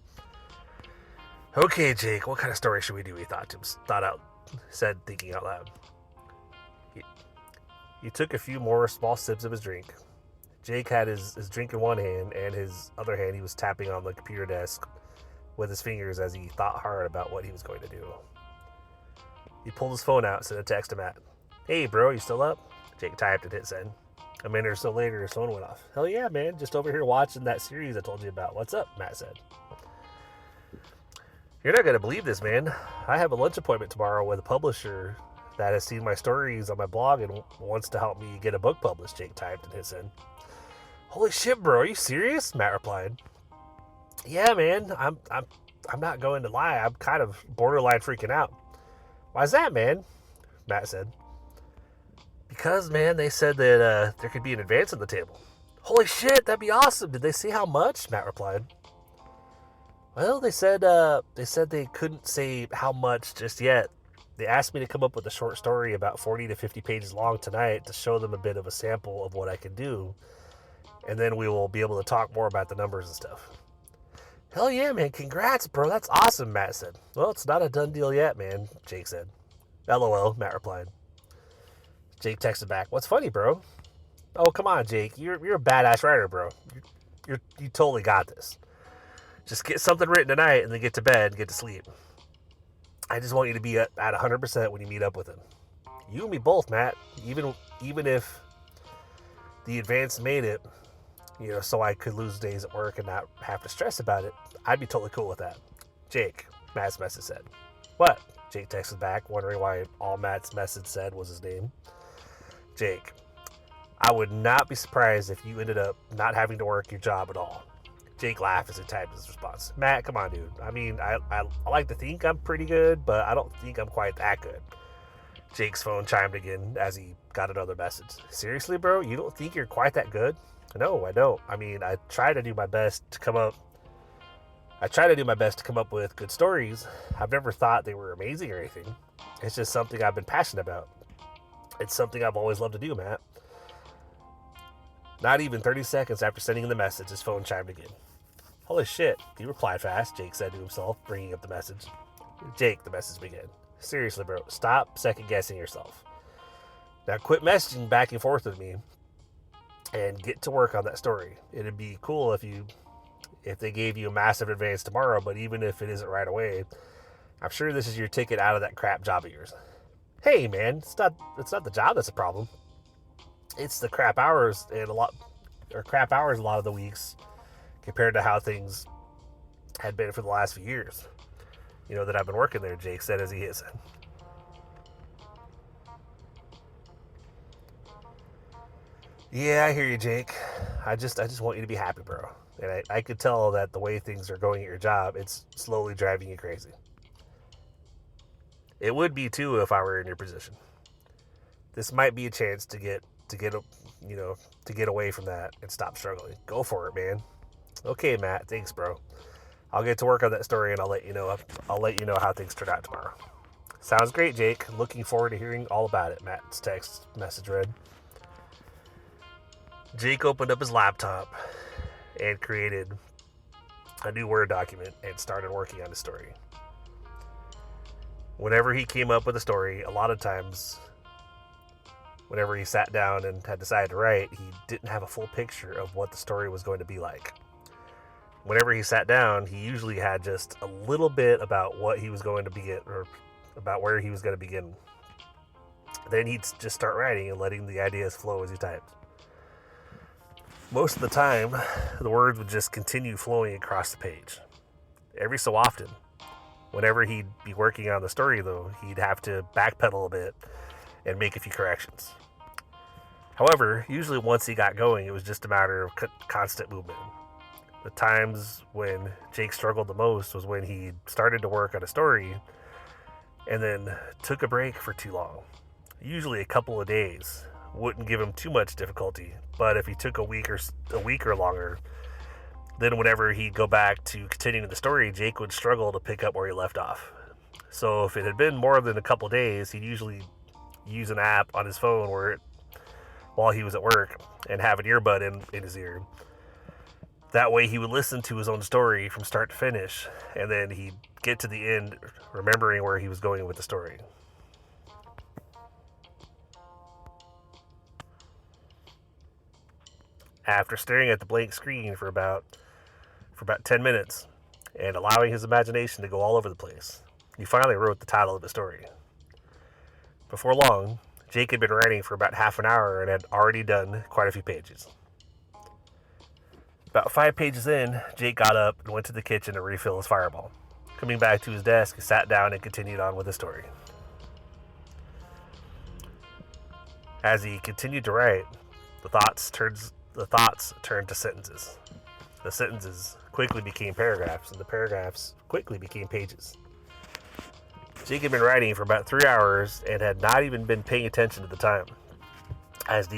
S1: Okay, Jake, what kind of story should we do? He said, thinking out loud. He took a few more small sips of his drink. Jake had his drink in one hand, and his other hand he was tapping on the computer desk with his fingers as he thought hard about what he was going to do. He pulled his phone out and sent a text to Matt. Hey, bro, you still up? Jake typed and hit send. A minute or so later, his phone went off. Hell yeah, man, just over here watching that series I told you about. What's up? Matt said. You're not going to believe this, man. I have a lunch appointment tomorrow with a publisher that has seen my stories on my blog and wants to help me get a book published, Jake typed and hit send. Holy shit, bro, are you serious? Matt replied. Yeah, man, I'm not going to lie. I'm kind of borderline freaking out. Why's that, man? Matt said. Because, man, they said that there could be an advance on the table. Holy shit, that'd be awesome. Did they say how much? Matt replied. Well, they said they couldn't say how much just yet. They asked me to come up with a short story about 40 to 50 pages long tonight to show them a bit of a sample of what I can do. And then we will be able to talk more about the numbers and stuff. Hell yeah, man. Congrats, bro. That's awesome, Matt said. Well, it's not a done deal yet, man, Jake said. LOL, Matt replied. Jake texted back, what's funny, bro? Oh, come on, Jake. You're a badass writer, bro. You totally got this. Just get something written tonight and then get to bed and get to sleep. I just want you to be at 100% when you meet up with him. You and me both, Matt. Even if the advance made it, so I could lose days at work and not have to stress about it, I'd be totally cool with that. Jake, Matt's message said. What? Jake texted back, wondering why all Matt's message said was his name. Jake, I would not be surprised if you ended up not having to work your job at all. Jake laughed as he typed his response. Matt, come on, dude. I mean, I like to think I'm pretty good, but I don't think I'm quite that good. Jake's phone chimed again as he got another message. Seriously, bro? You don't think you're quite that good? No, I don't. I mean, I try to do my best to come up with good stories. I've never thought they were amazing or anything. It's just something I've been passionate about. It's something I've always loved to do, Matt. Not even 30 seconds after sending the message, his phone chimed again. Holy shit, you replied fast, Jake said to himself, bringing up the message. Jake, the message began. Seriously, bro, stop second-guessing yourself. Now quit messaging back and forth with me and get to work on that story. It'd be cool if they gave you a massive advance tomorrow, but even if it isn't right away, I'm sure this is your ticket out of that crap job of yours. Hey, man, it's not the job that's a problem. It's the crap hours a lot of the weeks compared to how things had been for the last few years. That I've been working there, Jake said as he hit send. Yeah, I hear you, Jake. I just want you to be happy, bro. And I could tell that the way things are going at your job, it's slowly driving you crazy. It would be too if I were in your position. This might be a chance to get away from that and stop struggling. Go for it, man. Okay, Matt. Thanks, bro. I'll get to work on that story and I'll let you know how things turn out tomorrow. Sounds great, Jake. Looking forward to hearing all about it, Matt's text message read. Jake opened up his laptop and created a new Word document and started working on his story. Whenever he came up with a story, a lot of times, whenever he sat down and had decided to write, he didn't have a full picture of what the story was going to be like. Whenever he sat down, he usually had just a little bit about what he was going to begin, or about where he was going to begin. Then he'd just start writing and letting the ideas flow as he typed. Most of the time, the words would just continue flowing across the page. Every so often, whenever he'd be working on the story, though, he'd have to backpedal a bit and make a few corrections. However, usually once he got going, it was just a matter of constant movement. The times when Jake struggled the most was when he started to work on a story and then took a break for too long. Usually a couple of days wouldn't give him too much difficulty, but if he took a week or longer, then whenever he'd go back to continuing the story, Jake would struggle to pick up where he left off. So if it had been more than a couple days, he'd usually use an app on his phone while he was at work and have an earbud in his ear. That way he would listen to his own story from start to finish, and then he'd get to the end remembering where he was going with the story. After staring at the blank screen for about 10 minutes and allowing his imagination to go all over the place, he finally wrote the title of the story. Before long, Jake had been writing for about half an hour and had already done quite a few pages. About 5 pages in, Jake got up and went to the kitchen to refill his Fireball. Coming back to his desk, he sat down and continued on with the story. As he continued to write, the thoughts turned to sentences. The sentences quickly became paragraphs, and the paragraphs quickly became pages. Jake had been writing for about 3 hours and had not even been paying attention to the time. As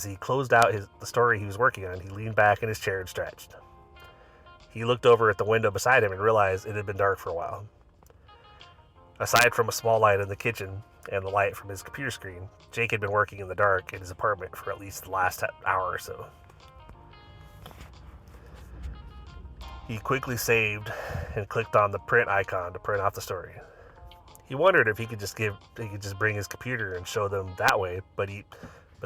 S1: he closed out the story he was working on, he leaned back in his chair and stretched. He looked over at the window beside him and realized it had been dark for a while. Aside from a small light in the kitchen and the light from his computer screen, Jake had been working in the dark in his apartment for at least the last hour or so. He quickly saved and clicked on the print icon to print off the story. He wondered if he could just bring his computer and show them that way, but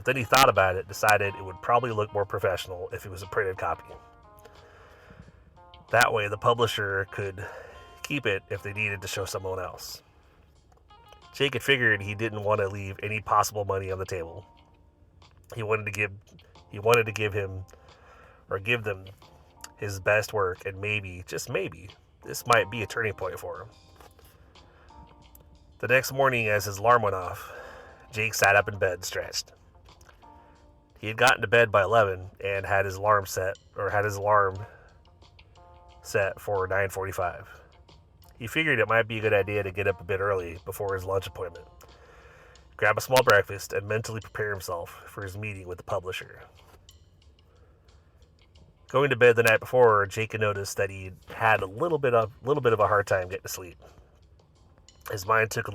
S1: then he thought about it, decided it would probably look more professional if it was a printed copy. That way the publisher could keep it if they needed to show someone else. Jake had figured he didn't want to leave any possible money on the table. He wanted to give them his best work, and maybe, just maybe, this might be a turning point for him. The next morning, as his alarm went off, Jake sat up in bed and stretched. He had gotten to bed by 11 and had his alarm set for 9:45. He figured it might be a good idea to get up a bit early before his lunch appointment, grab a small breakfast, and mentally prepare himself for his meeting with the publisher. Going to bed the night before, Jake had noticed that he had a little bit of a hard time getting to sleep. His mind took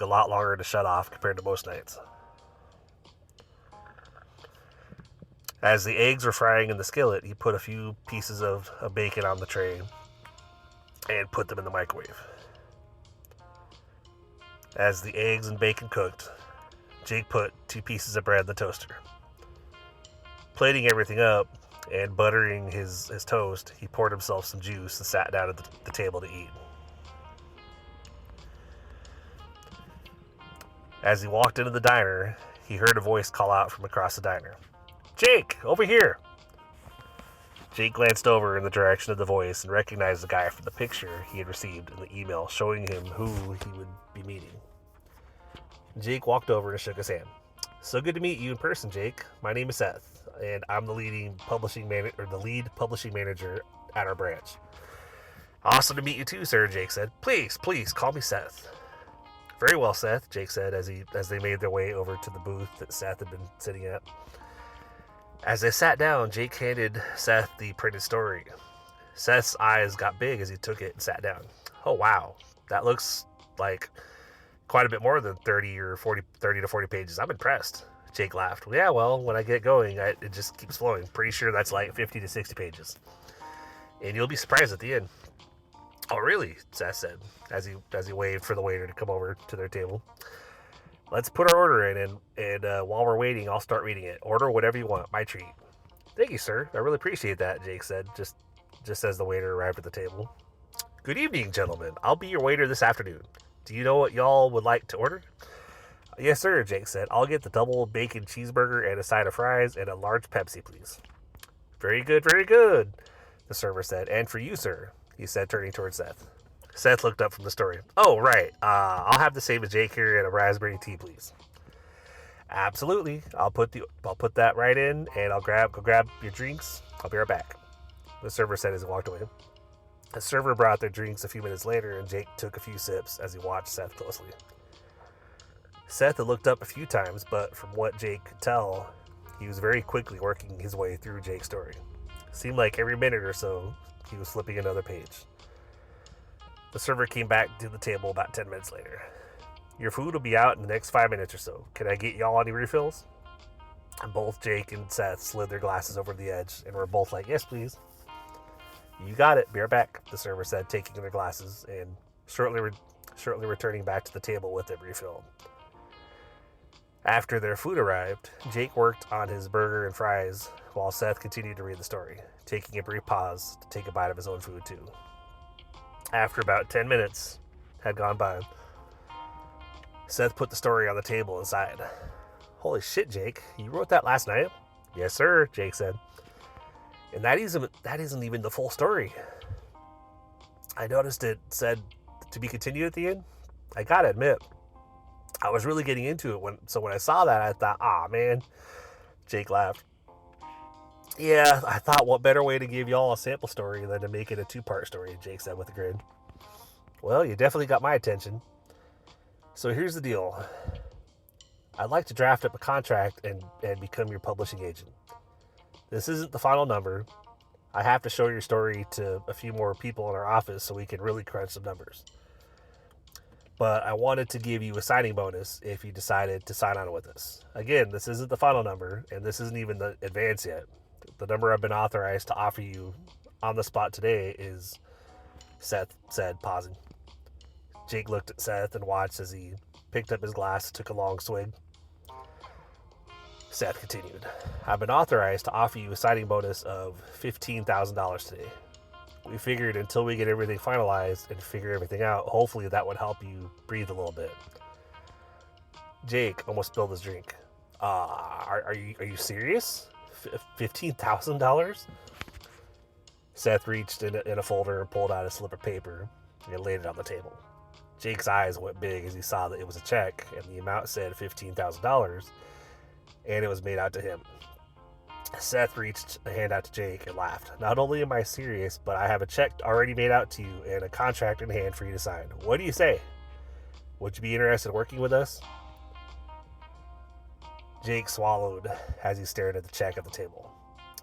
S1: a lot longer to shut off compared to most nights. As the eggs were frying in the skillet, he put a few pieces of bacon on the tray and put them in the microwave. As the eggs and bacon cooked, Jake put 2 pieces of bread in the toaster. Plating everything up and buttering his toast, he poured himself some juice and sat down at the table to eat. As he walked into the diner, he heard a voice call out from across the diner. "Jake, over here!" Jake glanced over in the direction of the voice and recognized the guy from the picture he had received in the email showing him who he would be meeting. Jake walked over and shook his hand. "So good to meet you in person, Jake. My name is Seth, and I'm the lead publishing manager at our branch." "Awesome to meet you too, sir," Jake said. Please call me Seth." "Very well, Seth," Jake said as they made their way over to the booth that Seth had been sitting at. As they sat down, Jake handed Seth the printed story. Seth's eyes got big as he took it and sat down. "Oh, wow. That looks like Quite a bit more than 30 to 40 pages. I'm impressed. Jake laughed. Yeah, well, when I get going, it just keeps flowing. Pretty sure that's like 50 to 60 pages. And you'll be surprised at the end. Oh, really? Seth said, as he waved for the waiter to come over to their table. Let's put our order in, and while we're waiting, I'll start reading it. Order whatever you want. My treat. Thank you, sir. I really appreciate that, Jake said, just as the waiter arrived at the table. Good evening, gentlemen. I'll be your waiter this afternoon. Do you know what y'all would like to order? Yes, sir, Jake said. I'll get the double bacon cheeseburger and a side of fries and a large Pepsi, please. Very good, the server said. And for you, sir, he said, turning towards Seth. Seth looked up from the story. Oh, right. I'll have the same as Jake here and a raspberry tea, please. Absolutely. I'll put that right in, and go grab your drinks. I'll be right back. The server said as he walked away. The server brought their drinks a few minutes later, and Jake took a few sips as he watched Seth closely. Seth had looked up a few times, but from what Jake could tell, he was very quickly working his way through Jake's story. It seemed like every minute or so, he was flipping another page. The server came back to the table about 10 minutes later. Your food will be out in the next 5 minutes or so. Can I get y'all any refills? And both Jake and Seth slid their glasses over the edge and were both like, yes, please. You got it. Be right back, the server said, taking their glasses and shortly returning back to the table with it refilled. After their food arrived, Jake worked on his burger and fries while Seth continued to read the story, taking a brief pause to take a bite of his own food too. After about 10 minutes had gone by, Seth put the story on the table and sighed. Holy shit, Jake, you wrote that last night? Yes, sir, Jake said. And that isn't even the full story. I noticed it said to be continued at the end. I gotta admit, I was really getting into it when I saw that, I thought, man. Jake laughed. Yeah, I thought what better way to give y'all a sample story than to make it a two-part story, Jake said with a grin. Well, you definitely got my attention. So here's the deal. I'd like to draft up a contract and become your publishing agent. This isn't the final number. I have to show your story to a few more people in our office so we can really crunch some numbers. But I wanted to give you a signing bonus if you decided to sign on with us. Again, this isn't the final number, and this isn't even the advance yet. The number I've been authorized to offer you on the spot today is, Seth said, pausing. Jake looked at Seth and watched as he picked up his glass and took a long swig. Seth continued, I've been authorized to offer you a signing bonus of $15,000 today. We figured until we get everything finalized and figure everything out, hopefully that would help you breathe a little bit. Jake almost spilled his drink. Are you serious? $15,000? Seth reached in a folder and pulled out a slip of paper and laid it on the table. Jake's eyes went big as he saw that it was a check and the amount said $15,000 and it was made out to him. Seth reached a hand out to Jake and laughed. Not only am I serious, but I have a check already made out to you and a contract in hand for you to sign. What do you say? Would you be interested in working with us? Jake swallowed as he stared at the check at the table.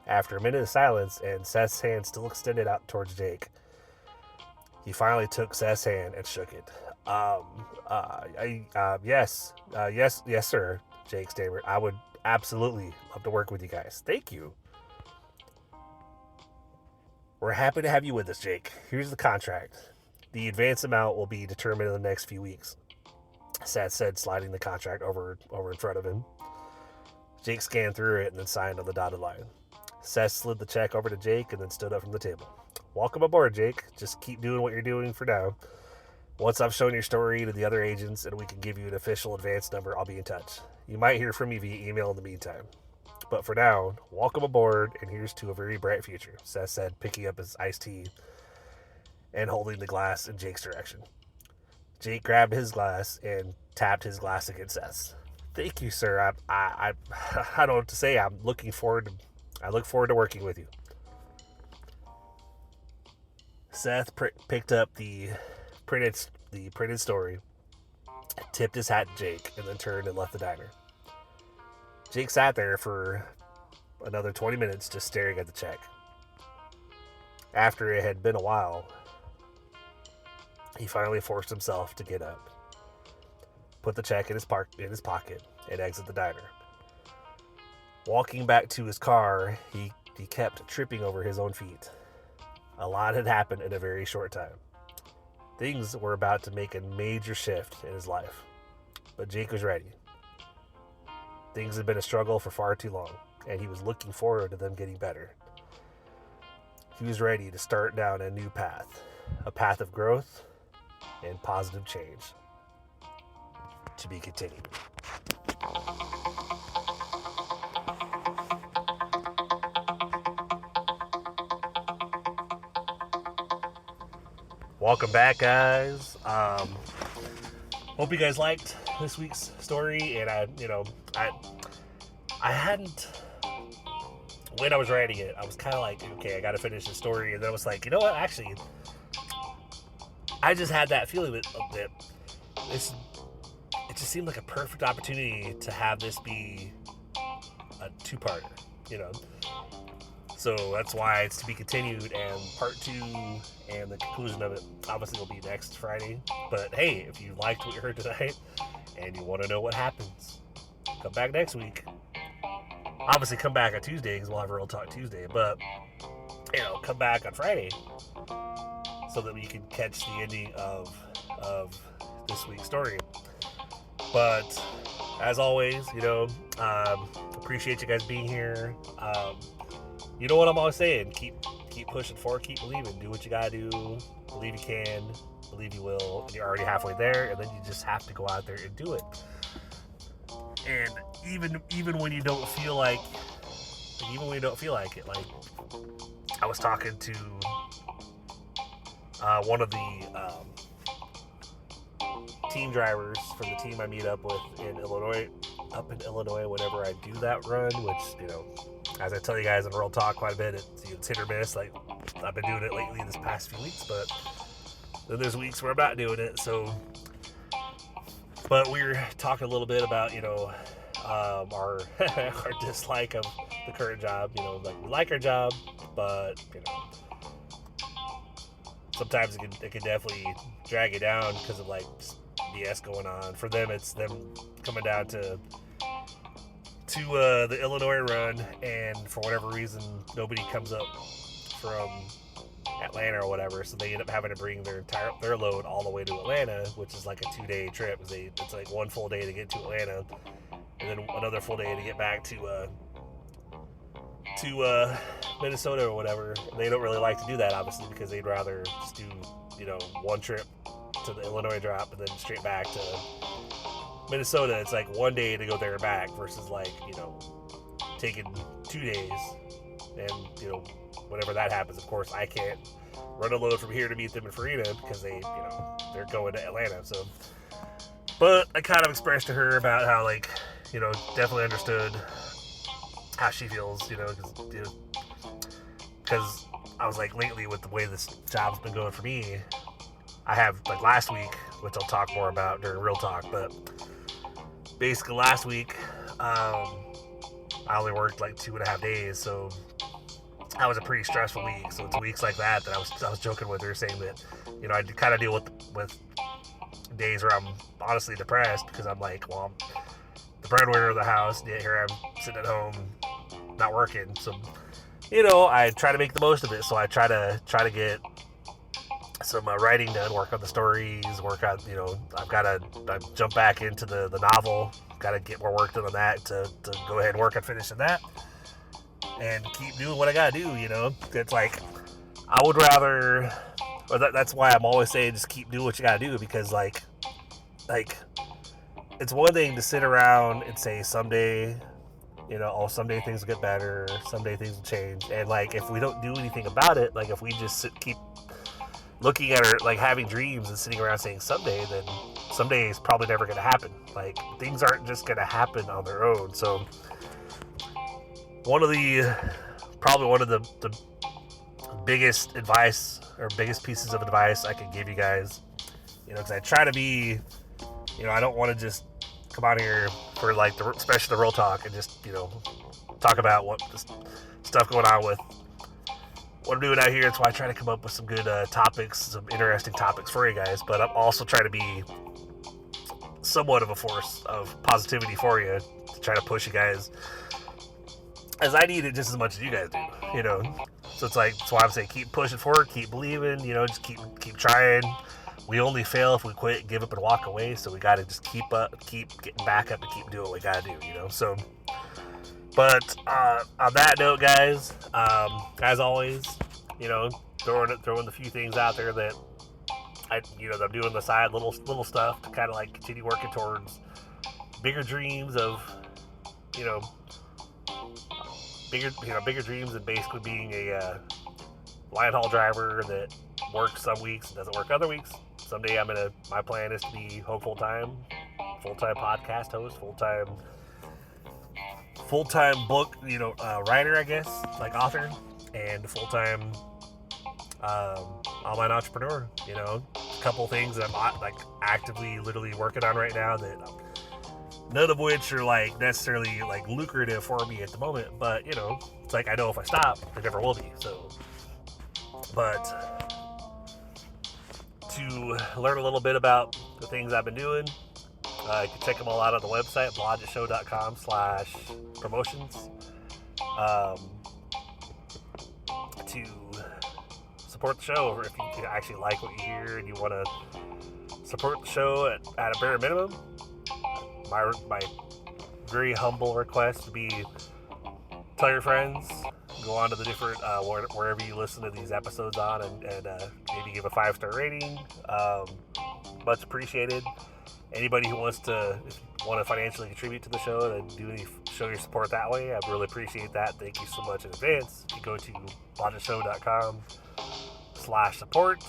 S1: After a minute of silence and Seth's hand still extended out towards Jake, he finally took Seth's hand and shook it. Yes, sir, Jake stammered. I would absolutely love to work with you guys. Thank you. We're happy to have you with us, Jake. Here's the contract. The advance amount will be determined in the next few weeks, Seth said, sliding the contract over in front of him. Jake scanned through it and then signed on the dotted line. Seth slid the check over to Jake and then stood up from the table. Welcome aboard, Jake. Just keep doing what you're doing for now. Once I've shown your story to the other agents and we can give you an official advance number, I'll be in touch. You might hear from me via email in the meantime. But for now, welcome aboard and here's to a very bright future, Seth said, picking up his iced tea and holding the glass in Jake's direction. Jake grabbed his glass and tapped his glass against Seth's. Thank you, sir. I don't know what to say. I look forward to working with you. Seth picked up the printed story, tipped his hat to Jake, and then turned and left the diner. Jake sat there for another 20 minutes just staring at the check. After it had been a while, he finally forced himself to get up. put the check in his pocket, and exit the diner. Walking back to his car, he kept tripping over his own feet. A lot had happened in a very short time. Things were about to make a major shift in his life, but Jake was ready. Things had been a struggle for far too long, and he was looking forward to them getting better. He was ready to start down a new path, a path of growth and positive change. To be continued. Welcome back, guys. Hope you guys liked this week's story. And I hadn't, when I was writing it, I was kind of like, okay, I got to finish the story. And then I was like, you know what? Actually, I just had that feeling that it just seemed like a perfect opportunity to have this be a two-parter, So that's why it's to be continued, and part 2 and the conclusion of it obviously will be next Friday. But hey, if you liked what you heard tonight and you want to know what happens, come back next week. Obviously, come back on Tuesday because we'll have Real Talk Tuesday. But come back on Friday so that we can catch the ending of this week's story. But as always, appreciate you guys being here. You know what I'm always saying? Keep pushing forward, keep believing. Do what you gotta do. Believe you can. Believe you will. And you're already halfway there. And then you just have to go out there and do it. And even when you don't feel like it, like I was talking to one of the team drivers from the team I meet up with in Illinois, whenever I do that run, which, as I tell you guys in Real Talk quite a bit, it's hit or miss. Like, I've been doing it lately this past few weeks, but then there's weeks where I'm not doing it. But we were talking a little bit about, our dislike of the current job. Like, we like our job, but, sometimes it can definitely drag you down because of, like, BS going on. For them, it's them coming down to the Illinois run, and for whatever reason, nobody comes up from Atlanta or whatever, so they end up having to bring their load all the way to Atlanta, which is like a 2-day trip. It's like one full day to get to Atlanta, and then another full day to get back to Minnesota or whatever. They don't really like to do that, obviously, because they'd rather just do one trip to the Illinois drop and then straight back to Minnesota. It's like one day to go there and back versus taking 2 days. And whenever that happens, of course, I can't run a load from here to meet them in Farina because they're going to Atlanta. So, but I kind of expressed to her about how definitely understood how she feels, because I was like, lately with the way this job's been going for me, I have, like, last week, which I'll talk more about during Real Talk, but basically last week, I only worked like 2.5 days, so that was a pretty stressful week. So it's weeks like that I was joking with her, saying that, I kind of deal with days where I'm honestly depressed because I'm like, well, I'm the breadwinner of the house, yet here I'm sitting at home, not working. So, I try to make the most of it. So I try to get some writing done, work on the stories, work on, I jump back into the novel, got to get more work done on that to go ahead and work on finishing that and keep doing what I got to do, It's like, I would rather, or that's why I'm always saying just keep doing what you got to do, because like, it's one thing to sit around and say someday, someday things will get better, someday things will change, and like, if we don't do anything about it, like, if we just keep looking at her, like, having dreams and sitting around saying someday, then someday is probably never going to happen. Like, things aren't just going to happen on their own. So one of the biggest advice, or biggest pieces of advice I can give you guys, because I try to be, I don't want to just come out here for, like, especially the Real Talk and just, talk about what the stuff going on with what I'm doing out here. That's why I try to come up with some good topics, some interesting topics for you guys. But I'm also trying to be somewhat of a force of positivity for you to try to push you guys, as I need it just as much as you guys do, you know. So it's like, that's why I'm saying keep pushing forward, keep believing, you know, just keep trying. We only fail if we quit, give up, and walk away. So we got to just keep getting back up, and keep doing what we got to do, you know. So, but on that note, guys, as always, you know, throwing the few things out there that that I'm doing the side little stuff to kind of like continue working towards bigger dreams of, you know, bigger dreams and basically being a line haul driver that works some weeks and doesn't work other weeks. Someday my plan is to be full-time podcast host, full-time book, writer, I guess, like author, and full-time online entrepreneur. You know, a couple things that I'm like actively, literally working on right now that none of which are like necessarily like lucrative for me at the moment. But you know, it's like I know if I stop, there never will be. So, but to learn a little bit about the things I've been doing, you can check them all out on the website, blodgetshow.com/promotions. To support the show, or if you actually like what you hear and you want to support the show at a bare minimum, my very humble request would be tell your friends, go on to the different wherever you listen to these episodes on, and maybe give a 5-star rating. Much appreciated. Anybody who wants to financially contribute to the show and show your support that way, I'd really appreciate that. Thank you so much in advance. You go to blodgetshow.com/support,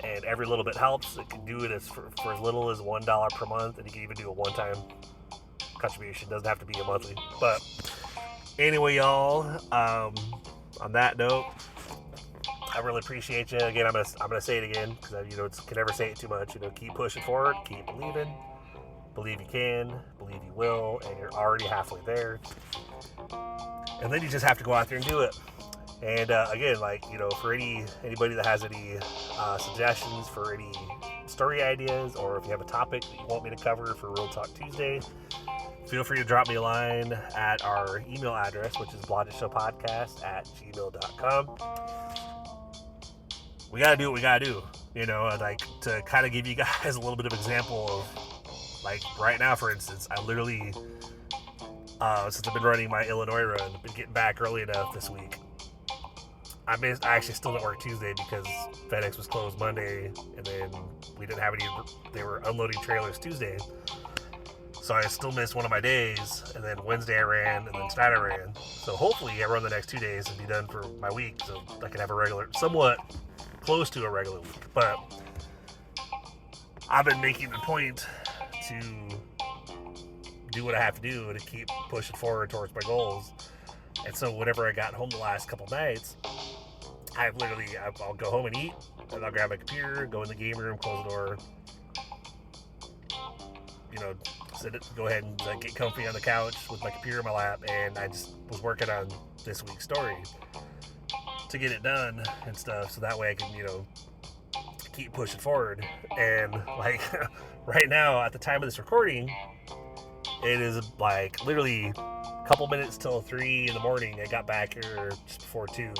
S1: and every little bit helps. It can do it for as little as $1 per month, and you can even do a one-time contribution. It doesn't have to be a monthly. But anyway, y'all, on that note, I really appreciate you. Again, I'm gonna say it again because can never say it too much. Keep pushing forward, keep believing, believe you can, believe you will, and you're already halfway there. And then you just have to go out there and do it. And again, for anybody that has any suggestions for any story ideas, or if you have a topic that you want me to cover for Real Talk Tuesday, feel free to drop me a line at our email address, which is blodgetshowpodcast@gmail.com. We gotta do what we gotta do, to kind of give you guys a little bit of example of, right now, for instance, I literally, since I've been running my Illinois run, been getting back early enough this week. I actually still didn't work Tuesday because FedEx was closed Monday, and then we didn't have any. They were unloading trailers Tuesday, so I still missed one of my days. And then Wednesday I ran, and then tonight I ran. So hopefully I run the next 2 days and be done for my week, so I can have a somewhat close to a regular week. But I've been making the point to do what I have to do to keep pushing forward towards my goals. And so whenever I got home the last couple nights, I'll go home and eat, and I'll grab my computer, go in the game room, close the door, go ahead and get comfy on the couch with my computer in my lap, and I just was working on this week's story to get it done and stuff, so that way I can, keep pushing forward. And right now, at the time of this recording, it is literally a couple minutes till 3 in the morning. I got back here just before 2.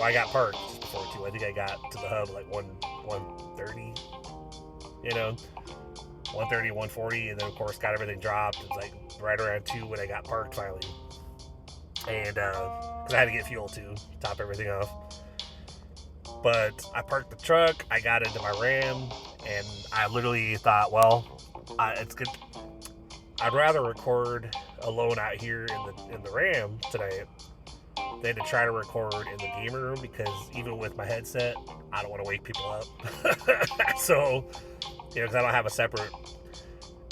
S1: I got parked just before 2. I think I got to the hub 1:30, 1:30, 1:40, and then of course got everything dropped. It was right around 2 when I got parked finally. And because I had to get fuel too, top everything off. But I parked the truck, I got into my Ram, and I literally thought, it's good. I'd rather record alone out here in the Ram tonight than to try to record in the game room, because even with my headset, I don't want to wake people up. So, because I don't have a separate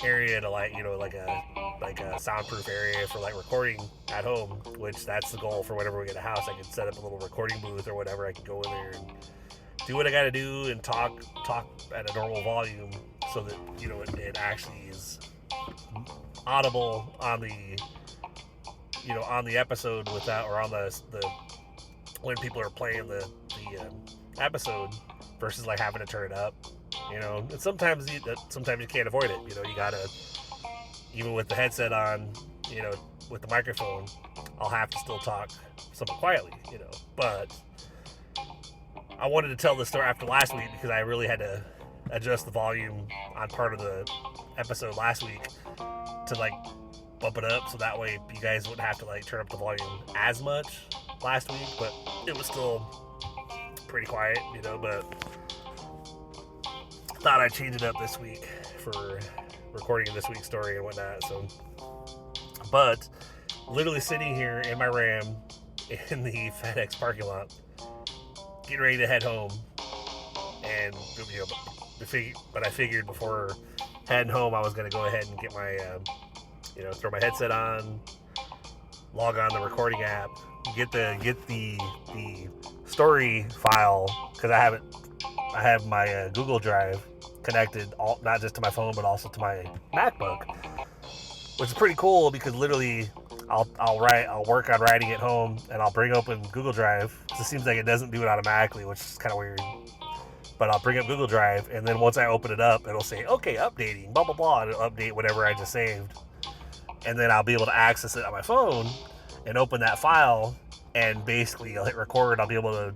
S1: area to a soundproof area for recording at home, which that's the goal for whenever we get a house. I can set up a little recording booth or whatever. I can go in there and do what I got to do and talk at a normal volume so that it actually is audible on the episode without, or on the when people are playing the episode, versus having to turn it up You know, and sometimes you can't avoid it. You know, you gotta, even with the headset on, you know, with the microphone, I'll have to still talk somewhat quietly, you know. But I wanted to tell this story after last week because I really had to adjust the volume on part of the episode last week to like bump it up so that way you guys wouldn't have to like turn up the volume as much last week, but it was still pretty quiet, you know. But thought I'd change it up this week for recording this week's story and whatnot. So, but literally sitting here in my Ram in the FedEx parking lot, getting ready to head home, and you know, but I figured before heading home I was going to go ahead and get my you know, throw my headset on, log on the recording app, get the story file, because I have my Google Drive connected, not just to my phone but also to my MacBook, which is pretty cool because literally I'll work on writing at home and I'll bring open Google Drive because it seems like it doesn't do it automatically, which is kind of weird. But I'll bring up Google Drive, and then once I open it up, it'll say, okay, updating, blah, blah, blah, and it'll update whatever I just saved. And then I'll be able to access it on my phone and open that file, and basically I'll hit record. I'll be able to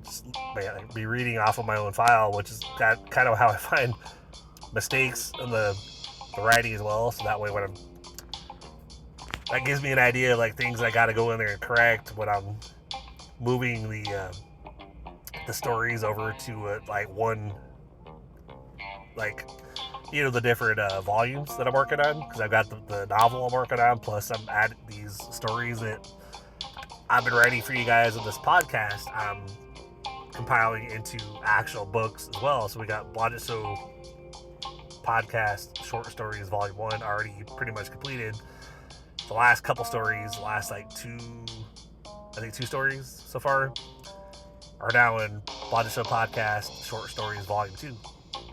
S1: be reading off of my own file, which is kind of how I find mistakes in the writing as well. So that way that gives me an idea of like things I got to go in there and correct when I'm moving the stories over to like one, like, you know, the different volumes that I'm working on, because I've got the novel I'm working on, plus I'm adding these stories that I've been writing for you guys in this podcast. I'm compiling into actual books as well. So we got Blodgett Show podcast short stories volume 1 already pretty much completed. The last couple stories, the last like two stories so far are now in Blodgett Show podcast short stories volume 2.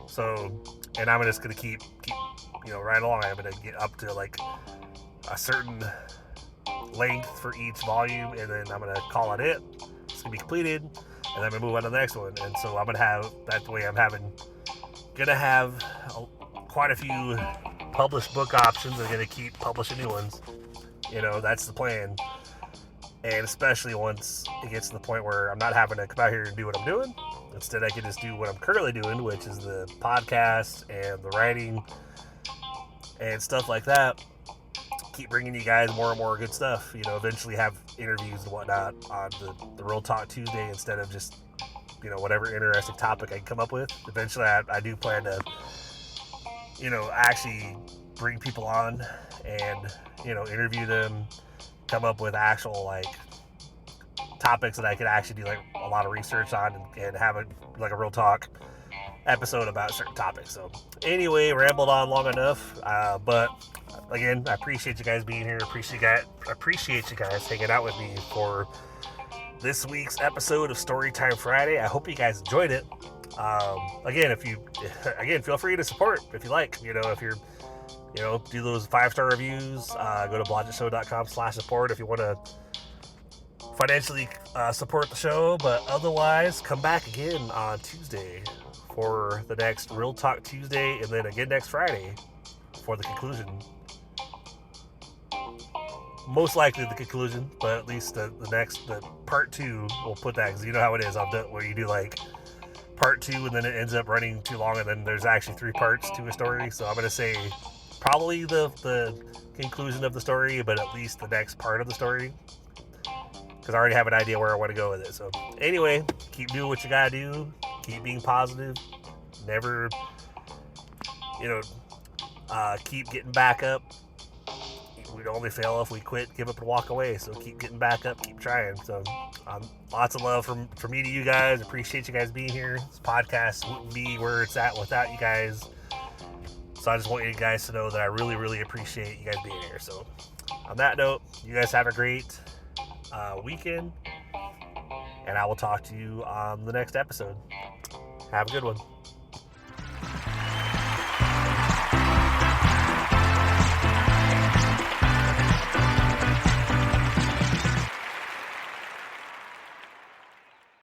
S1: So, and I'm just gonna keep you know, right along. I'm gonna get up to like a certain length for each volume, and then I'm gonna call it. It's gonna be completed, and then I'm gonna move on to the next one. And so I'm gonna have that way. Gonna have quite a few published book options. I'm gonna keep publishing new ones. You know, that's the plan. And especially once it gets to the point where I'm not having to come out here and do what I'm doing. Instead, I can just do what I'm currently doing, which is the podcast and the writing and stuff like that. Keep bringing you guys more and more good stuff. You know, eventually have interviews and whatnot on the Real Talk Tuesday instead of just, you know, whatever interesting topic I can come up with. Eventually, I do plan to, you know, actually bring people on and, you know, interview them, come up with actual like topics that I could actually do like a lot of research on and have a real talk episode about certain topics. So anyway, rambled on long enough, but again, I appreciate you guys being here. Appreciate you guys hanging out with me for this week's episode of Storytime Friday. I hope you guys enjoyed it. Again, feel free to support if you like. You know, if you're, you know, do those 5-star reviews. Go to blodgettshow.com/support if you want to financially support the show. But otherwise, come back again on Tuesday for the next Real Talk Tuesday, and then again next Friday for the conclusion. Most likely the conclusion, but at least the part 2, we'll put that, because you know how it is. Where you do like part 2 and then it ends up running too long, and then there's actually 3 parts to a story. So I'm going to say probably the conclusion of the story, but at least the next part of the story, because I already have an idea where I want to go with it. So anyway, keep doing what you gotta do. Keep being positive. Never, you know, keep getting back up. We'd only fail if we quit, give up, and walk away. So keep getting back up, keep trying. So lots of love from me to you guys. Appreciate you guys being here. This podcast wouldn't be where it's at without you guys. So I just want you guys to know that I really, really appreciate you guys being here. So on that note, you guys have a great weekend, and I will talk to you on the next episode. Have a good one.